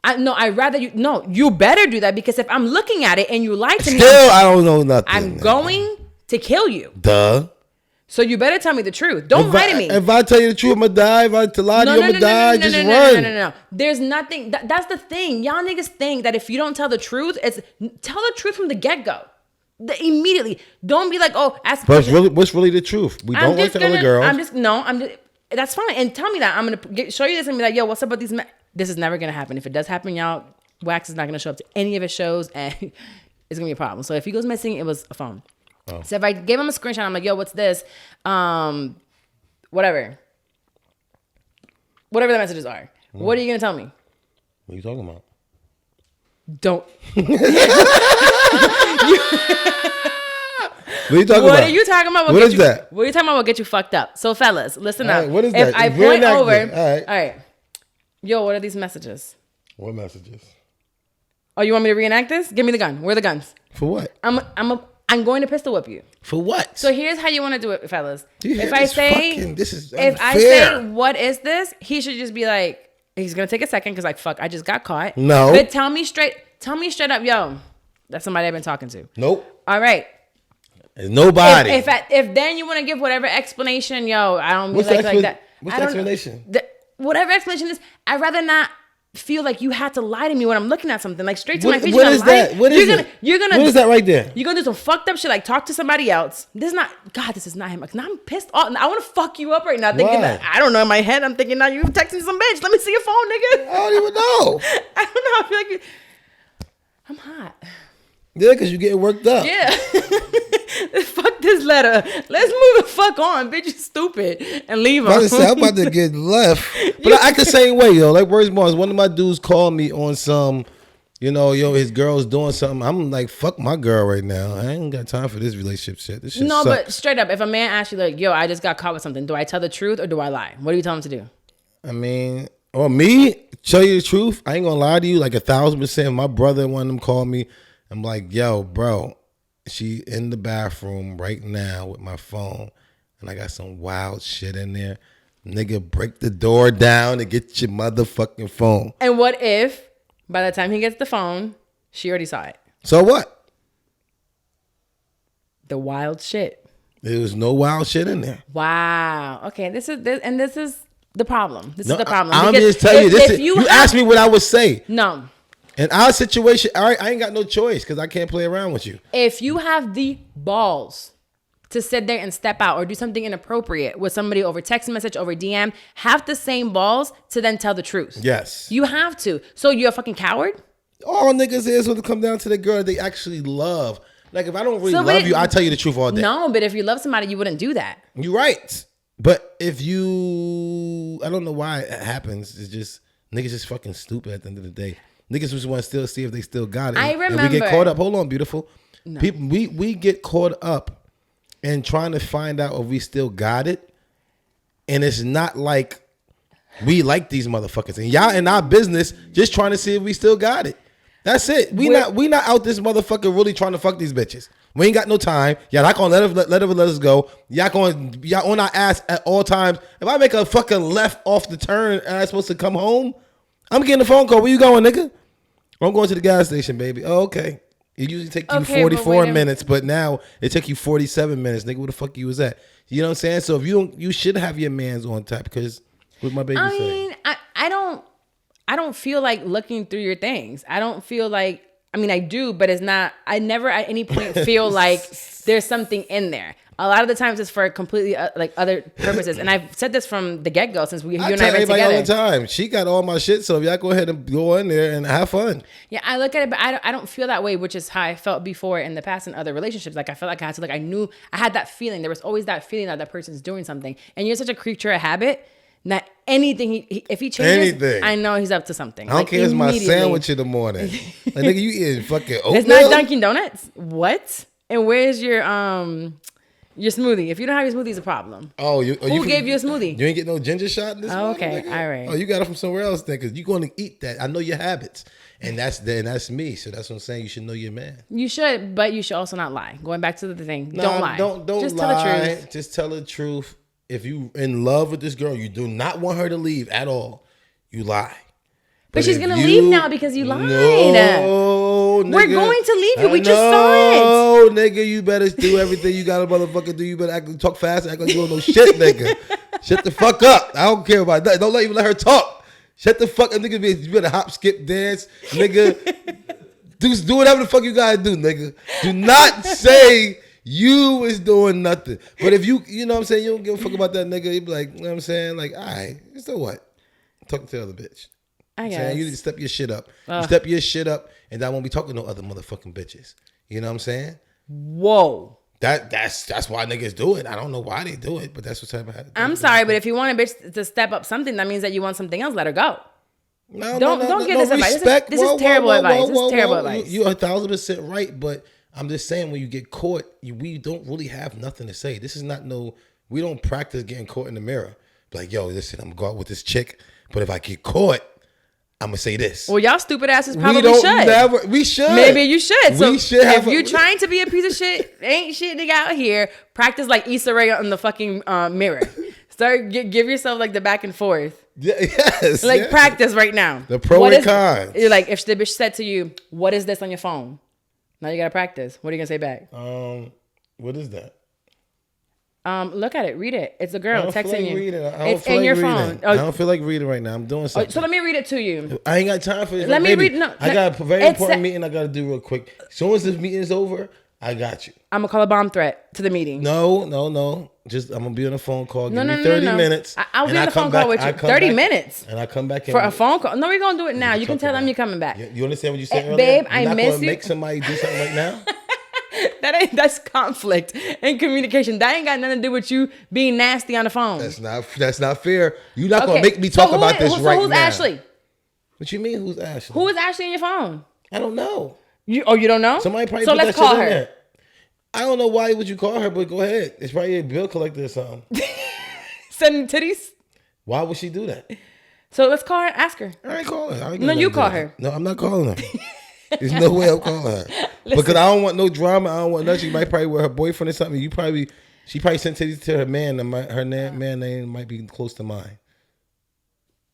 I'd rather you better do that, because if I'm looking at it and you lie to me, I don't know nothing. I'm going to kill you. Duh. So you better tell me the truth. Don't lie to me. If I tell you the truth, I'm gonna die. If I lie to you, I'm gonna die. Just run. No. There's nothing. That's the thing. Y'all niggas think that if you don't tell the truth, tell the truth from the get-go. Immediately. Don't be like, oh, ask. But what's really the truth? We don't like the other girls. That's fine. And tell me that. I'm gonna show you this and be like, yo, what's up with these? This is never gonna happen. If it does happen, y'all, Wax is not gonna show up to any of his shows, and it's gonna be a problem. So if he goes missing, it was a phone. Oh. So if I gave him a screenshot, I'm like, yo, what's this? Whatever the messages are. What are you gonna tell me? What are you talking about? Don't. What are you talking about? What are you talking about? What is that? What are you talking about? Will get you fucked up. So fellas, listen up. Right, what is if that? I point over, all right. Yo, what are these messages? What messages? Oh, you want me to reenact this? Give me the gun. Where are the guns? For what? I'm going to pistol whip you. For what? So here's how you want to do it, fellas. If I say, this is unfair. If I say, what is this? He should just be like, he's going to take a second because like, fuck, I just got caught. No. But tell me straight up, yo, that's somebody I've been talking to. Nope. All right. There's nobody. If then you want to give whatever explanation, yo, I don't like that. What's the explanation? Whatever explanation is, I'd rather not feel like you had to lie to me when I'm looking at something. Like straight to my face. What is that? What is it? What is that right there? You're gonna do some fucked up shit, like talk to somebody else. This is not him. Now I'm pissed off. I want to fuck you up right now, thinking that, I don't know, in my head I'm thinking now you texting some bitch. Let me see your phone, nigga. I don't even know. I don't know. I feel like I'm hot. Yeah, because you're getting worked up. Yeah. Fuck this letter. Let's move the fuck on. Bitch, you stupid. And leave him. I'm about to get left. But I act the same way, yo. Like, where's Mars? One of my dudes called me on some, his girl's doing something. I'm like, fuck my girl right now. I ain't got time for this relationship shit. This shit sucks. But straight up, if a man asks you, like, yo, I just got caught with something, do I tell the truth or do I lie? What do you tell him to do? I mean, or me, tell you the truth. I ain't gonna lie to you. Like 1,000%. My brother, one of them called me. I'm like, yo, bro, she in the bathroom right now with my phone, and I got some wild shit in there. Nigga, break the door down and get your motherfucking phone. And what if, by the time he gets the phone, she already saw it? So what? The wild shit. There was no wild shit in there. Wow. Okay, this is the problem. This is the problem. I'm just telling you, you asked me what I would say. No. In our situation, I ain't got no choice because I can't play around with you. If you have the balls to sit there and step out or do something inappropriate with somebody over text message, over DM, have the same balls to then tell the truth. Yes. You have to. So you're a fucking coward? All niggas is when it come down to the girl that they actually love. Like, if I don't really So, but love you, I tell you the truth all day. No, but if you love somebody, you wouldn't do that. You're right. But if you, I don't know why it happens. It's just, niggas just fucking stupid at the end of the day. Niggas just want to still see if they still got it. I And we remember- get caught up. Hold on, beautiful. No. People, we get caught up in trying to find out if we still got it. And it's not like we like these motherfuckers. And y'all in our business just trying to see if we still got it. That's it. We not out this motherfucker really trying to fuck these bitches. We ain't got no time. Y'all not gonna let us go. Y'all on our ass at all times. If I make a fucking left off the turn and I'm supposed to come home, I'm getting a phone call. Where you going, nigga? I'm going to the gas station, baby. Oh, okay. It usually take you 44 minutes, but now it took you 47 minutes. Nigga, where the fuck you was at? You know what I'm saying? So if you should have your mans on tap, because what my baby say? mean, I don't feel like looking through your things. I don't feel like, I mean, I do, but it's not, I never at any point feel like there's something in there. A lot of the times it's for completely like other purposes. And I've said this from the get-go since you and I tell have been everybody together. all the time. She got all my shit, so y'all go ahead and go in there and have fun. Yeah, I look at it, but I don't feel that way, which is how I felt before in the past in other relationships. Like I felt like I had to, like I knew I had that feeling. There was always that feeling that person's doing something. And you're such a creature of habit that anything, if he changes, Anything. I know he's up to something. I don't care if it's my sandwich in the morning. Like, nigga, you eating fucking oatmeal? It's not Dunkin' Donuts. What? And where's your smoothie? If you don't have your smoothie, it's a problem. Oh, Who gave you a smoothie? You ain't get no ginger shot in this morning, Okay, nigga? all right. Oh, you got it from somewhere else then, because you're going to eat that. I know your habits. And that's me. So that's what I'm saying. You should know your man. You should, but you should also not lie. Going back to the thing. Nah, don't lie. Don't Just lie. tell the truth. Just tell the truth. If you in love with this girl, you do not want her to leave at all. You lie. But she's if gonna leave now because you lied. No, nigga. We're going to leave you. We just saw Oh, nigga, you better do everything you got to motherfucker do. You better talk fast, act like you don't know shit, nigga. Shut the fuck up. I don't care about that. Don't even let her talk. Shut the fuck up, nigga. You better hop, skip, dance, nigga. Do whatever the fuck you gotta do, nigga. Do not say you is doing nothing. But if you know what I'm saying, you don't give a fuck about that nigga, you be like, you know what I'm saying? Like, all right, so what? Talking to the other bitch. I guess. Saying, you need to step your shit up. You step your shit up, and I won't be talking to no other motherfucking bitches. You know what I'm saying? Whoa. That's why niggas do it. I don't know why they do it, but that's what's happening. I'm sorry, but if you want a bitch to step up something, that means that you want something else. Let her go. No, Don't give this advice. This is terrible advice. This is terrible advice. You're 1,000% right, but I'm just saying when you get caught, we don't really have nothing to say. This is not we don't practice getting caught in the mirror. Like, yo, listen, I'm gonna go out with this chick, but if I get caught, I'm gonna say this. Well, y'all stupid asses probably should. We should. Maybe you should. So we should have if you're trying to be a piece of shit, ain't shit nigga out here, practice like Issa Rae on the fucking mirror. Start give yourself like the back and forth. Yes. Like practice right now. The pro and cons. You're like if the bitch said to you, "What is this on your phone?" Now you gotta practice. What are you gonna say back? What is that? Look at it. Read it. It's a girl texting you. It's in your phone. I don't feel like reading right now. I'm doing something. So let me read it to you. I ain't got time for this. Let me read. No, I got a very important meeting I got to do real quick. As soon as this meeting is over, I got you. I'm gonna call a bomb threat to the meeting. No. Just I'm gonna be on a phone call. Give me 30 minutes. I'll be on the phone call with you. 30 minutes. And I come back for a phone call. No, we're gonna do it now. You can tell them you're coming back. You understand what you said earlier? Babe, I miss you. You're not gonna make somebody do something right now. That's conflict and communication. That ain't got nothing to do with you being nasty on the phone. That's not fair. You're not gonna make me talk about this right now. Who's Ashley? What you mean? Who's Ashley? Who is Ashley in your phone? I don't know. You don't know? Somebody probably. So put let's that shit call in her. There. I don't know why would you call her, but go ahead. It's probably a bill collector or something. Sending titties. Why would she do that? So let's call her. Ask her. I ain't calling her. No, you call her. No, I'm not calling her. There's no way I'm calling her. Because I don't want no drama. I don't want nothing. She might probably with her boyfriend or something. She probably sent titties to her man. And her man name might be close to mine.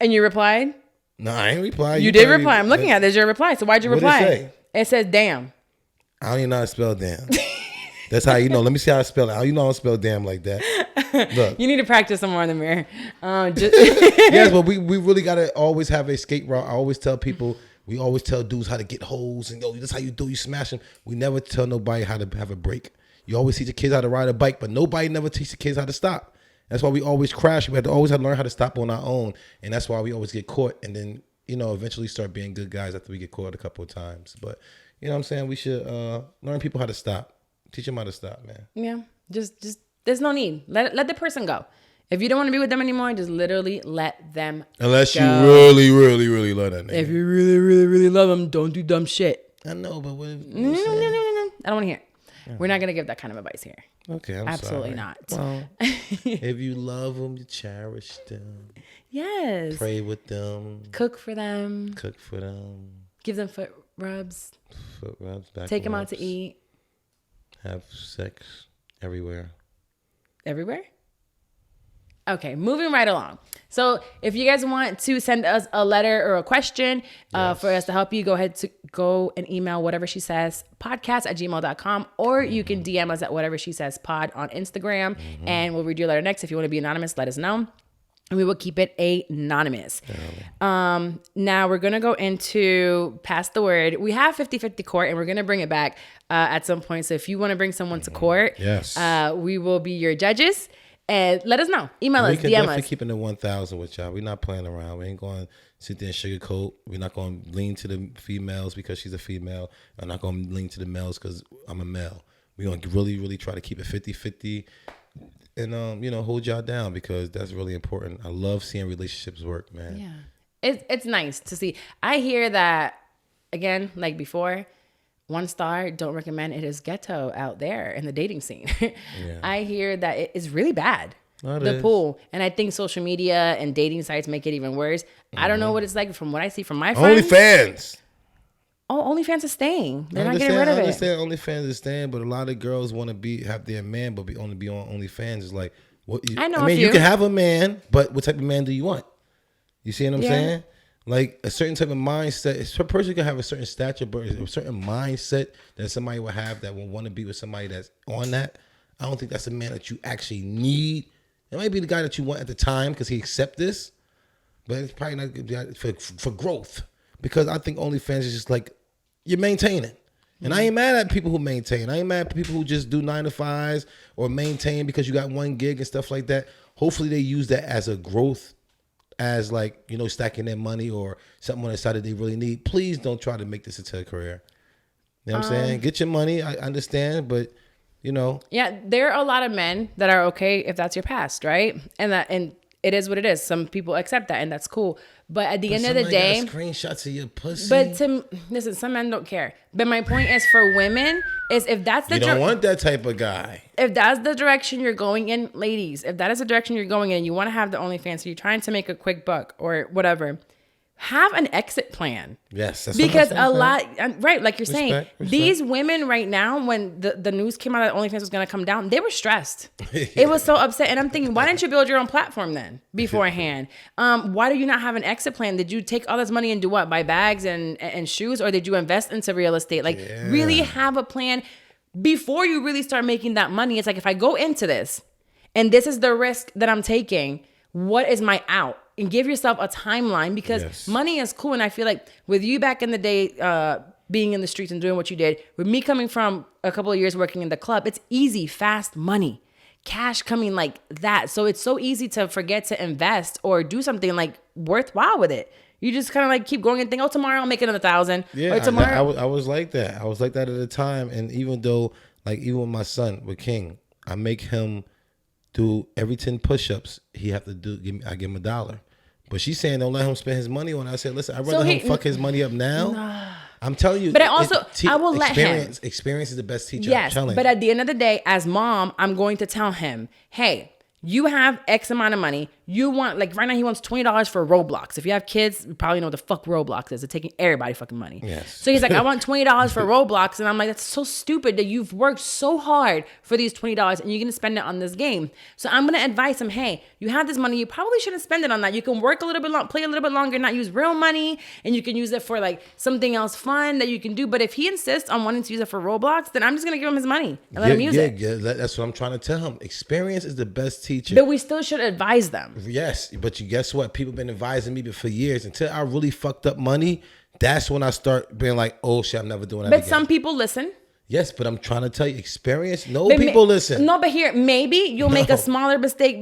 And you replied? No, I ain't reply. You did reply. I'm looking at it. There's your reply. So why'd you reply? What did it say? It says damn. I don't even know how to spell damn. That's how you know. Let me see how I spell it. How you know I don't spell damn like that? Look. You need to practice some more in the mirror. Yes, but we really got to always have a escape route. I always tell people, we always tell dudes how to get hoes. And, yo, that's how you do. You smash them. We never tell nobody how to have a break. You always teach the kids how to ride a bike, but nobody never teach the kids how to stop. That's why we always crash. We always have to learn how to stop on our own. And that's why we always get caught. And then, eventually start being good guys after we get caught a couple of times. But, You know what I'm saying? We should learn people how to stop. Teach them how to stop, man. Yeah. Just there's no need. Let the person go. If you don't want to be with them anymore, just literally let them Unless go. you really, really, really love that nigga. If you really, really, really love them, don't do dumb shit. I know, but what if, No. I don't want to hear it. We're not going to give that kind of advice here. Okay, I'm Absolutely sorry. not. Well, if you love them, you cherish them. Yes. Pray with them. Cook for them. Cook for them. Give them foot rubs. Foot rubs, back Take them out rubs. to eat. Have sex everywhere. Everywhere? Okay, moving right along. So if you guys want to send us a letter or a question for us to help you, go ahead to go and email whatever she says podcast@gmail.com, or you can DM us at whatever she says pod on Instagram, and we'll read your letter next. If you want to be anonymous, let us know. And we will keep it anonymous. Now we're going to go into Pass the Word. We have 50-50 court, and we're going to bring it back at some point. So if you want to bring someone to court, Yes. we will be your judges. And let us know. Email We us, can DM definitely us. keep it in 1,000 with y'all. We're not playing around. We ain't going to sit there and sugarcoat. We're not going to lean to the females because she's a female. I'm not going to lean to the males because I'm a male. We're going to really, really try to keep it 50-50 and, hold y'all down because that's really important. I love seeing relationships work, man. Yeah. It's nice to see. I hear that, again, like before, 1 star, don't recommend. It is ghetto out there in the dating scene. I hear that it is really bad. The pool. And I think social media and dating sites make it even worse. I don't know what it's like from what I see from my friends. OnlyFans. Oh, OnlyFans is staying. They're not getting rid of I it. understand OnlyFans is staying, but a lot of girls want to have their man, but only be on OnlyFans. Is like, what? I know I a mean, you few. can have a man, but what type of man do you want? You see what I'm Yeah. saying? Like a certain type of mindset. A person can have a certain stature, but a certain mindset that somebody will have that will want to be with somebody that's on that. I don't think that's the man that you actually need. It might be the guy that you want at the time because he accept this, but it's probably not good for growth. Because I think OnlyFans is just like you're maintaining. And I ain't mad at people who maintain. I ain't mad at people who just do 9 to 5s or maintain because you got 1 gig and stuff like that. Hopefully they use that as a growth, as like, stacking their money or something on the side that they really need. Please don't try to make this into a career. You know what I'm saying? Get your money. I understand, but Yeah, there are a lot of men that are okay if that's your past, right? And it is what it is. Some people accept that, and that's cool. But at the end of the day, got screenshots of your pussy. but listen, some men don't care. But my point is for women is if that's the you don't want that type of guy. if that's the direction you're going in, ladies, if that is the direction you're going in, and you want to have the OnlyFans, so you're trying to make a quick buck or whatever, have an exit plan. Yes, that's Because what I'm a lot, right, like you're saying, Respect. these women right now, when the news came out that OnlyFans was going to come down, they were stressed. It was so upset. And I'm thinking, why didn't you build your own platform then beforehand? Why do you not have an exit plan? Did you take all this money and do what? Buy bags and shoes? Or did you invest into real estate? Like really have a plan before you really start making that money. It's like, if I go into this and this is the risk that I'm taking, what is my out? And give yourself a timeline because money is cool. And I feel like with you back in the day, being in the streets and doing what you did, with me coming from a couple of years working in the club, it's easy, fast money, cash coming like that. So it's so easy to forget to invest or do something like worthwhile with it. You just kind of like keep going and think, oh, tomorrow I'll make another 1,000. Yeah, or tomorrow. I was like that. I was like that at the time. And even though, like, even with my son, with King, I make him do every 10 push-ups he have to do. I give him $1. But she's saying don't let him spend his money on it. I said, listen, I'd rather him fuck his money up now. I'm telling you. But I will let him. Experience is the best teacher. Yes, I'm telling but you. at the end of the day, as mom, I'm going to tell him, hey, you have X amount of money. You want, like right now he wants $20 for Roblox. If you have kids, you probably know what the fuck Roblox is. They're taking everybody fucking money. Yes. So he's like, I want $20 for Roblox. And I'm like, that's so stupid that you've worked so hard for these $20 and you're going to spend it on this game. So I'm going to advise him, hey, you have this money. You probably shouldn't spend it on that. You can work a little bit long, play a little bit longer, not use real money. And you can use it for like something else fun that you can do. But if he insists on wanting to use it for Roblox, then I'm just going to give him his money and let him use it. Yeah, that's what I'm trying to tell him. Experience is the best teacher. But we still should advise them. Yes, but you guess what? People been advising me for years. Until I really fucked up money, that's when I start being like, oh shit, I'm never doing that But again. some people listen. Yes, but I'm trying to tell you, experience. No But people listen. No, but here, maybe you'll make No. a smaller mistake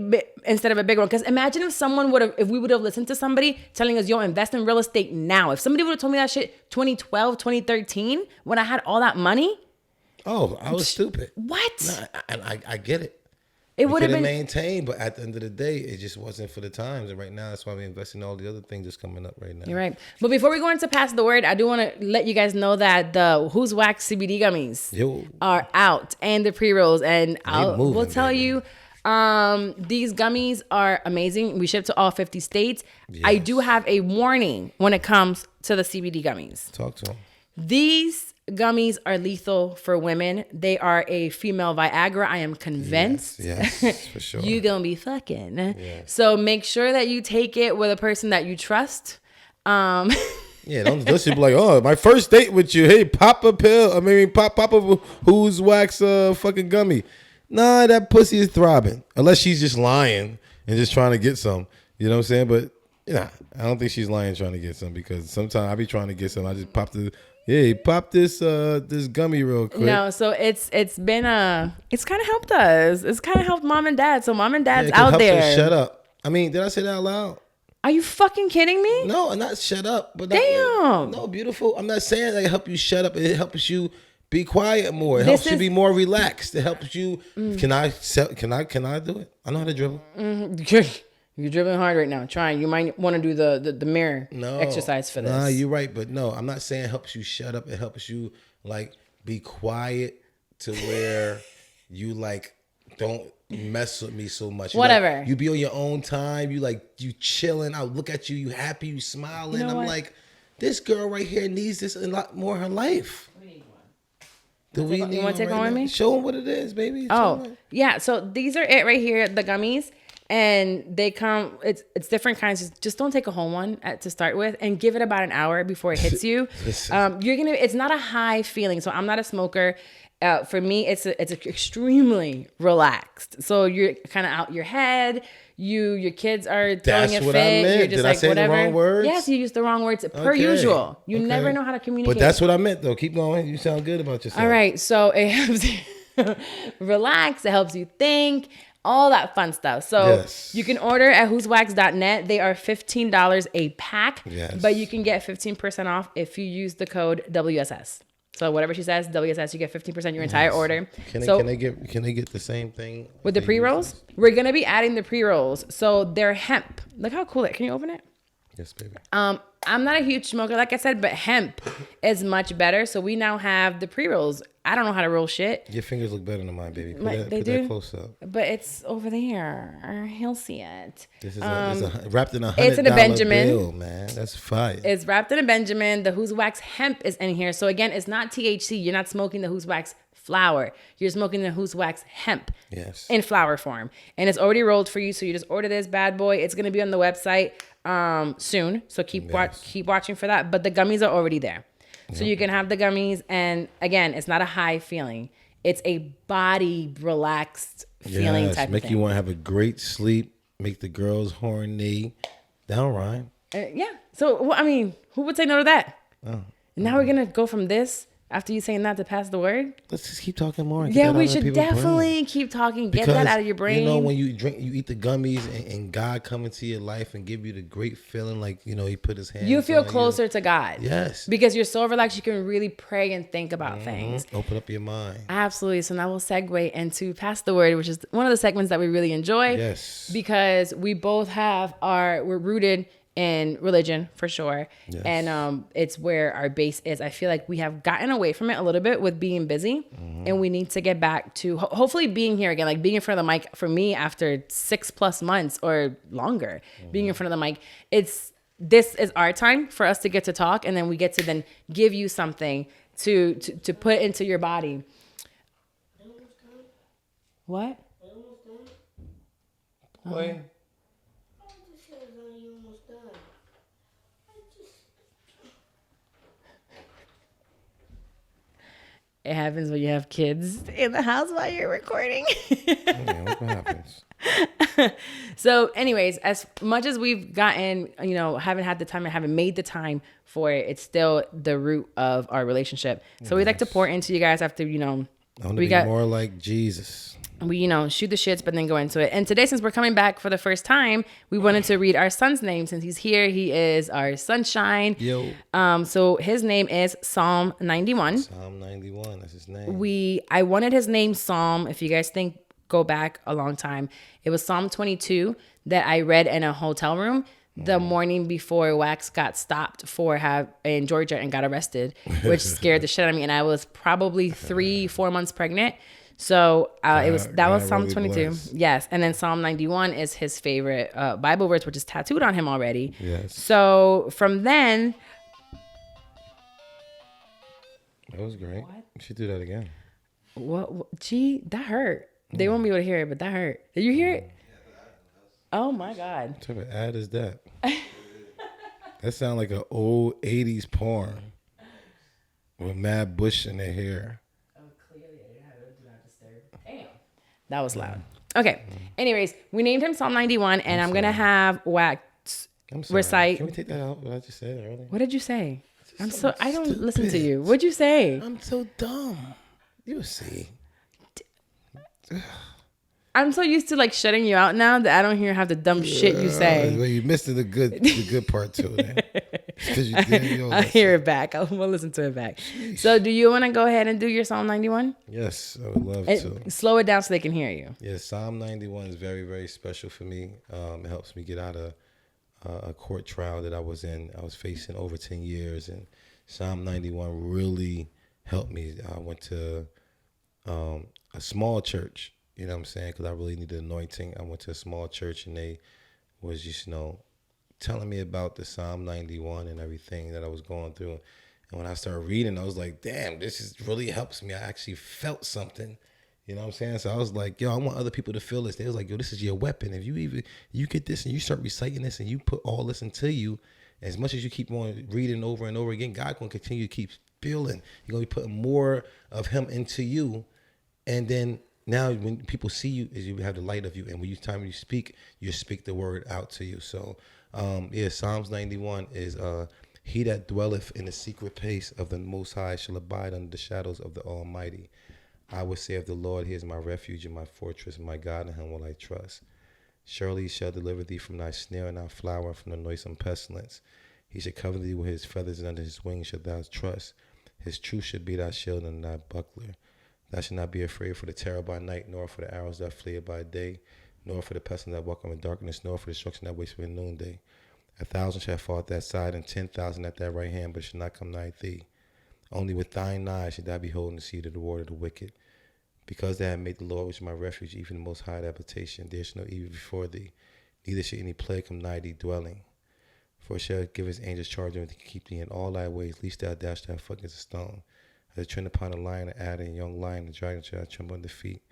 instead of a big one. Because imagine if we would have listened to somebody telling us, yo, invest in real estate now. If somebody would have told me that shit 2012, 2013, when I had all that money, Oh, I was stupid. what? And I get it. It We would have could have been. maintained, but at the end of the day, it just wasn't for the times. And right now, that's why we invest in all the other things that's coming up right now. You're right. But before we go into Pass the Word, I do want to let you guys know that the Who's Wax CBD gummies Yo. are out and the pre-rolls. And moving, we'll tell baby. you, these gummies are amazing. We ship to all 50 states. I Yes. do have a warning when it comes to the CBD gummies. Talk to him. These gummies are lethal for women. They are a female Viagra. I am convinced. Yes, for sure. You gonna be fucking. So make sure that you take it with a person that you trust. Yeah, don't listen be like, oh, my first date with you. Hey, pop a pill. I mean, pop a Who's Wax fucking gummy. Nah, that pussy is throbbing. Unless she's just lying and just trying to get some. You know what I'm saying? But yeah, I don't think she's lying trying to get some, because sometimes I be trying to get some. I just pop this gummy real quick. No, so it's been it's kind of helped us. It's kind of helped mom and dad. So mom and Yeah, dad's it can out help her there. shut up. I mean, did I say that out loud? Are you fucking kidding me? No, not shut up. But Damn. no, beautiful. I'm not saying that it help you shut up. It helps you be quiet more. It This helps you is- be more relaxed. It helps you. Can I do it? I know how to dribble. You're dribbling hard right now. Trying. You might want to do the mirror exercise for this. Nah, you're right, but no, I'm not saying it helps you shut up. It helps you like be quiet to where you like don't mess with me so much. Whatever. You be on your own time. You chilling. I look at you. You happy. You smiling. You know I'm what? like, this girl right here needs this a lot more in her life. Do we need You want to take right one with now? me? Show them what it is, baby. Show Oh, 'em. yeah. So these are it right here, the gummies. And they come, it's different kinds. Just don't take a whole one to start with, and give it about an hour before it hits you. It's not a high feeling. So I'm not a smoker. For me, it's extremely relaxed. So you're kind of out your head. Your kids are throwing That's a what I fit. meant. You're just Did I like say the whatever. wrong words? Yes, you used the wrong words per Okay. usual. You Okay. never know how to communicate. But that's what I meant, though. Keep going. You sound good about yourself. All right, so it helps you relax. It helps you think. All that fun stuff. So Yes. you can order at who'swax.net. They are $15 a pack, Yes. but you can get 15% off if you use the code WSS. So whatever she says, WSS, you get 15% your entire order. Can So they get the same thing with the they use pre-rolls, this? we're gonna be adding the pre-rolls. So they're hemp. Look how cool it. Can you open it? Yes, baby. I'm not a huge smoker, like I said, but hemp is much better. So we now have the pre-rolls. I don't know how to roll shit, Your fingers look better than mine, baby. Put, Like, that, they put do? that close up. but it's over there. He'll see it. This is wrapped in $100 it's in a Benjamin. bill, man. That's fire. It's wrapped in a Benjamin. The Who's Wax hemp is in here. So again, it's not THC. You're not smoking the Who's Wax flower. You're smoking the Who's Wax hemp Yes. in flower form. And it's already rolled for you. So you just order this bad boy. It's going to be on the website soon. So keep watching for that. But the gummies are already there. So you can have the gummies. And again, it's not a high feeling. It's a body relaxed feeling Yes, type of make thing. you want to have a great sleep. Make the girls horny. Down rhyme. Yeah. So, well, I mean, who would say no to that? Oh. And now we're going to go from this, after you saying that, to pass the word? Let's just keep talking more. And get Yeah, that we out of should people's brain. definitely keep talking. Get that out of your brain. You know, when you eat the gummies, and God come into your life and give you the great feeling, like, you know, He put His hands. you feel on closer to God. Yes. Because you're so relaxed, you can really pray and think about things. Open up your mind. Absolutely. So now we'll segue into Pass the Word, which is one of the segments that we really enjoy. Yes. Because we both we're rooted in religion for sure. Yes. And it's where our base is. I feel like we have gotten away from it a little bit with being busy, and we need to get back to hopefully being here again, like being in front of the mic for me after 6+ months or longer, being in front of the mic. This is our time for us to get to talk, and then we get to then give you something to put into your body. What? Boy. It happens when you have kids in the house while you're recording. Yeah, what happens? So anyways, as much as we've gotten, haven't had the time and haven't made the time for it, it's still the root of our relationship. So we like to pour into you guys after, I want to be more like Jesus. We, shoot the shits, but then go into it. And today, since we're coming back for the first time, we wanted to read our son's name. Since he's here, he is our sunshine. Yo. So his name is Psalm 91. Psalm 91, that's his name. I wanted his name Psalm. If you guys go back a long time, it was Psalm 22 that I read in a hotel room the morning before Wax got stopped in Georgia and got arrested, which scared the shit out of me. And I was probably 3-4 months pregnant. So that was Psalm 22. Bless. Yes. And then Psalm 91 is his favorite Bible verse, which is tattooed on him already. Yes. So from then. That was great. What? You should do that again. What? Gee, that hurt. They won't be able to hear it, but that hurt. Did you hear it? Oh my God. What type of ad is that? That sounds like an old 80s porn with Mad Bush in their hair. That was loud. Okay. Anyways, we named him Psalm 91, and I'm going to have Wax recite. Can we take that out? What I just said earlier? What did you say? I don't listen to you. What'd you say? I'm so dumb. You'll see. I'm so used to like shutting you out now that I don't hear half the dumb shit you say. Well, you missed the good part too. Because you did. I'll hear it back. We'll listen to it back. Sheesh. So do you want to go ahead and do your Psalm 91? Yes, I would love to. Slow it down so they can hear you. Yes, Psalm 91 is very, very special for me. It helps me get out of a court trial that I was in. I was facing over 10 years, and Psalm 91 really helped me. I went to a small church, you know what I'm saying, because I really needed anointing. I went to a small church, and they was just, telling me about the Psalm 91 and everything that I was going through. And when I started reading, I was like, damn, really helps me. I actually felt something. You know what I'm saying? So I was like, yo, I want other people to feel this. They was like, yo, this is your weapon. If you get this and you start reciting this and you put all this into you, as much as you keep on reading over and over again, God going to continue to keep feeling. You're going to be putting more of him into you. And then now when people see you, is you have the light of you. And when you speak, you speak the word out to you. So, Psalms 91 is, he that dwelleth in the secret place of the Most High shall abide under the shadows of the Almighty. I will say of the Lord, he is my refuge and my fortress, my God, in him will I trust. Surely he shall deliver thee from thy snare and thy flower, from the noisome pestilence. He shall cover thee with his feathers, and under his wings shalt thou trust. His truth shall be thy shield and thy buckler. Thou shalt not be afraid for the terror by night, nor for the arrows that flee by day, nor for the pestilence that walk in darkness, nor for the destruction that wastes in noonday. 1,000 shall fall at that side, and 10,000 at that right hand, but it shall not come nigh thee. Only with thine eyes shalt thou behold the seed of the reward of the wicked. Because thou hast made the Lord, which is my refuge, even the Most High habitation, there shall no evil before thee, neither shall any plague come nigh thee dwelling. For it shall give his angels charge over thee to keep thee in all thy ways, lest thou dash thy foot against a stone. As a tread upon a lion, an adder, and a young lion, and dragon shall tremble under feet.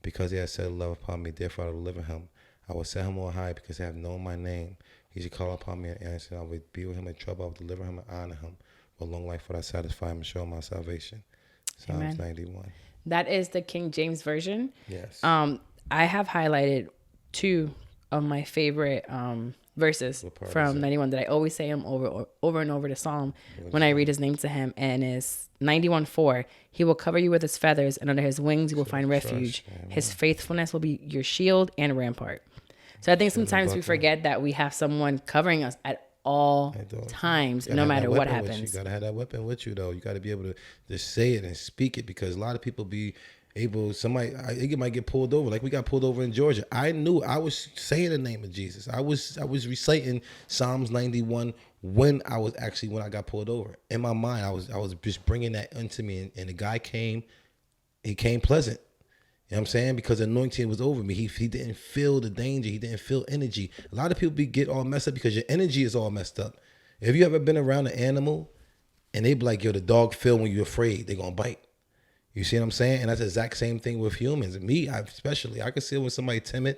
Because he has set love upon me, therefore I will deliver him. I will set him on high, because they have known my name. He shall call upon me and answer, and I will be with him in trouble. I will deliver him and honor him. With long life will I satisfy him and show him my salvation. Psalms 91. That is the King James Version. Yes. I have highlighted 2 of my favorite verses from 91 that I always say him over and over to Psalm when I read his name to him, and is 91:4. He will cover you with his feathers, and under his wings you will find refuge. His faithfulness will be your shield and rampart. So I think sometimes we forget that we have someone covering us at all times, no matter what happens. You gotta have that weapon with you, though. You gotta be able to just say it and speak it, because a lot of people it might get pulled over. Like we got pulled over in Georgia. I knew I was saying the name of Jesus. I was reciting Psalms 91 when I got pulled over. In my mind, I was just bringing that into me, and the guy came. He came pleasant. You know what I'm saying? Because the anointing was over me. He didn't feel the danger. He didn't feel energy. A lot of people get all messed up because your energy is all messed up. Have you ever been around an animal and they be like, yo, the dog feel when you're afraid, they're going to bite. You see what I'm saying? And that's the exact same thing with humans. Me, especially, I can see when somebody timid.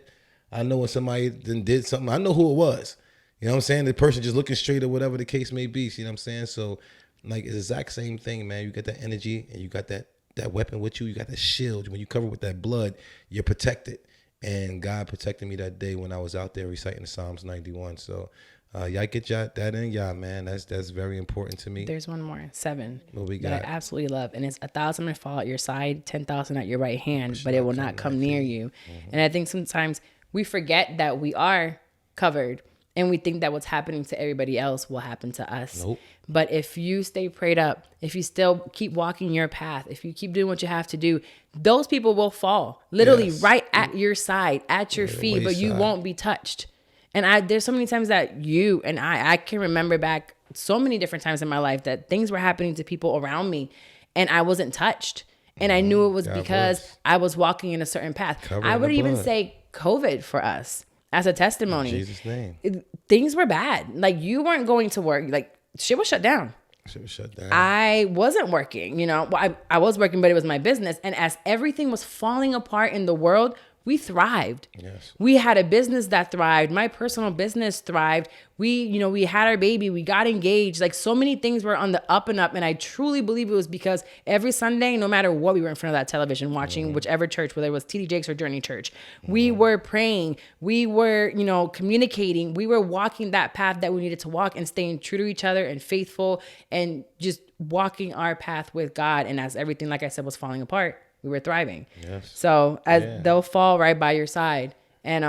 I know when somebody did something. I know who it was. You know what I'm saying? The person just looking straight or whatever the case may be. See what I'm saying? So, like, it's the exact same thing, man. You got that energy and you got that that weapon with you. You got the shield. When you cover with that blood, you're protected. And God protected me that day when I was out there reciting the Psalms 91. So y'all get that in y'all, man. That's very important to me. There's one more, 7. What we that got? I absolutely love. And it's 1,000 will fall at your side, 10,000 at your right hand, but it will not come near you. And I think sometimes we forget that we are covered and we think that what's happening to everybody else will happen to us. Nope. But if you stay prayed up, if you still keep walking your path, if you keep doing what you have to do, those people will fall literally right at your side, at your feet, but you won't be touched. And there's so many times that you and I can remember back so many different times in my life that things were happening to people around me and I wasn't touched. And I knew it was because I was walking in a certain path. I would even say COVID for us as a testimony. In Jesus' name. Things were bad. Like, you weren't going to work. Like, shit was shut down. Shit was shut down. I wasn't working, you know. Well, I was working, but it was my business. And as everything was falling apart in the world, we thrived. Yes. We had a business that thrived. My personal business thrived. We had our baby. We got engaged. Like, so many things were on the up and up. And I truly believe it was because every Sunday, no matter what, we were in front of that television watching whichever church, whether it was TD Jakes or Journey Church. We were praying. We were, communicating. We were walking that path that we needed to walk and staying true to each other and faithful and just walking our path with God. And as everything, like I said, was falling apart, we were thriving. Yes. So they'll fall right by your side. And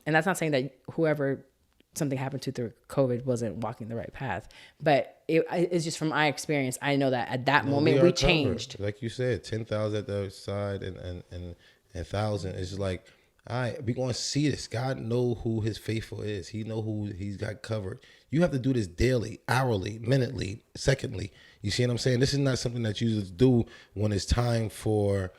that's not saying that whoever something happened to through COVID wasn't walking the right path, but it's just from my experience. I know that at that moment we changed. Like you said, 10,000 at the side and 1,000. It's like, all right, we're going to see this. God know who his faithful is. He know who he's got covered. You have to do this daily, hourly, minutely, secondly. You see what I'm saying? This is not something that you just do when it's time for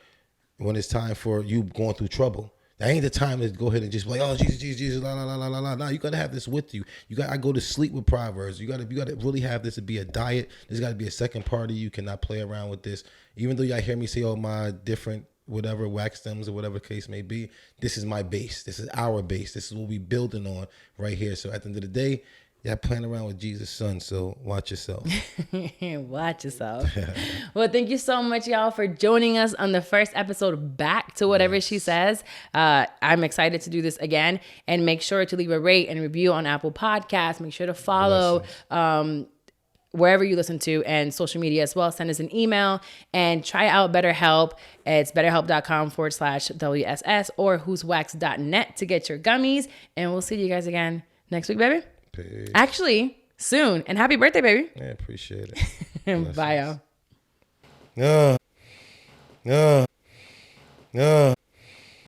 you going through trouble. That ain't the time to go ahead and just be like, oh, Jesus, la, la, la, la, la, la. No, you got to have this with you. I go to sleep with Proverbs. You got to really have this to be a diet. There's got to be a second party. You cannot play around with this. Even though y'all hear me say, oh, my different whatever wax stems or whatever case may be, this is my base. This is our base. This is what we building on right here. So at the end of the day, y'all playing around with Jesus' son, so watch yourself. Watch yourself. Well, thank you so much, y'all, for joining us on the first episode Back to Whatever She Says. I'm excited to do this again. And make sure to leave a rate and review on Apple Podcasts. Make sure to follow wherever you listen to and social media as well. Send us an email and try out BetterHelp. It's betterhelp.com/WSS or whoswax.net to get your gummies. And we'll see you guys again next week, baby. Peace. Actually, soon. And happy birthday, baby. Yeah, appreciate it. Bye, y'all. Yeah.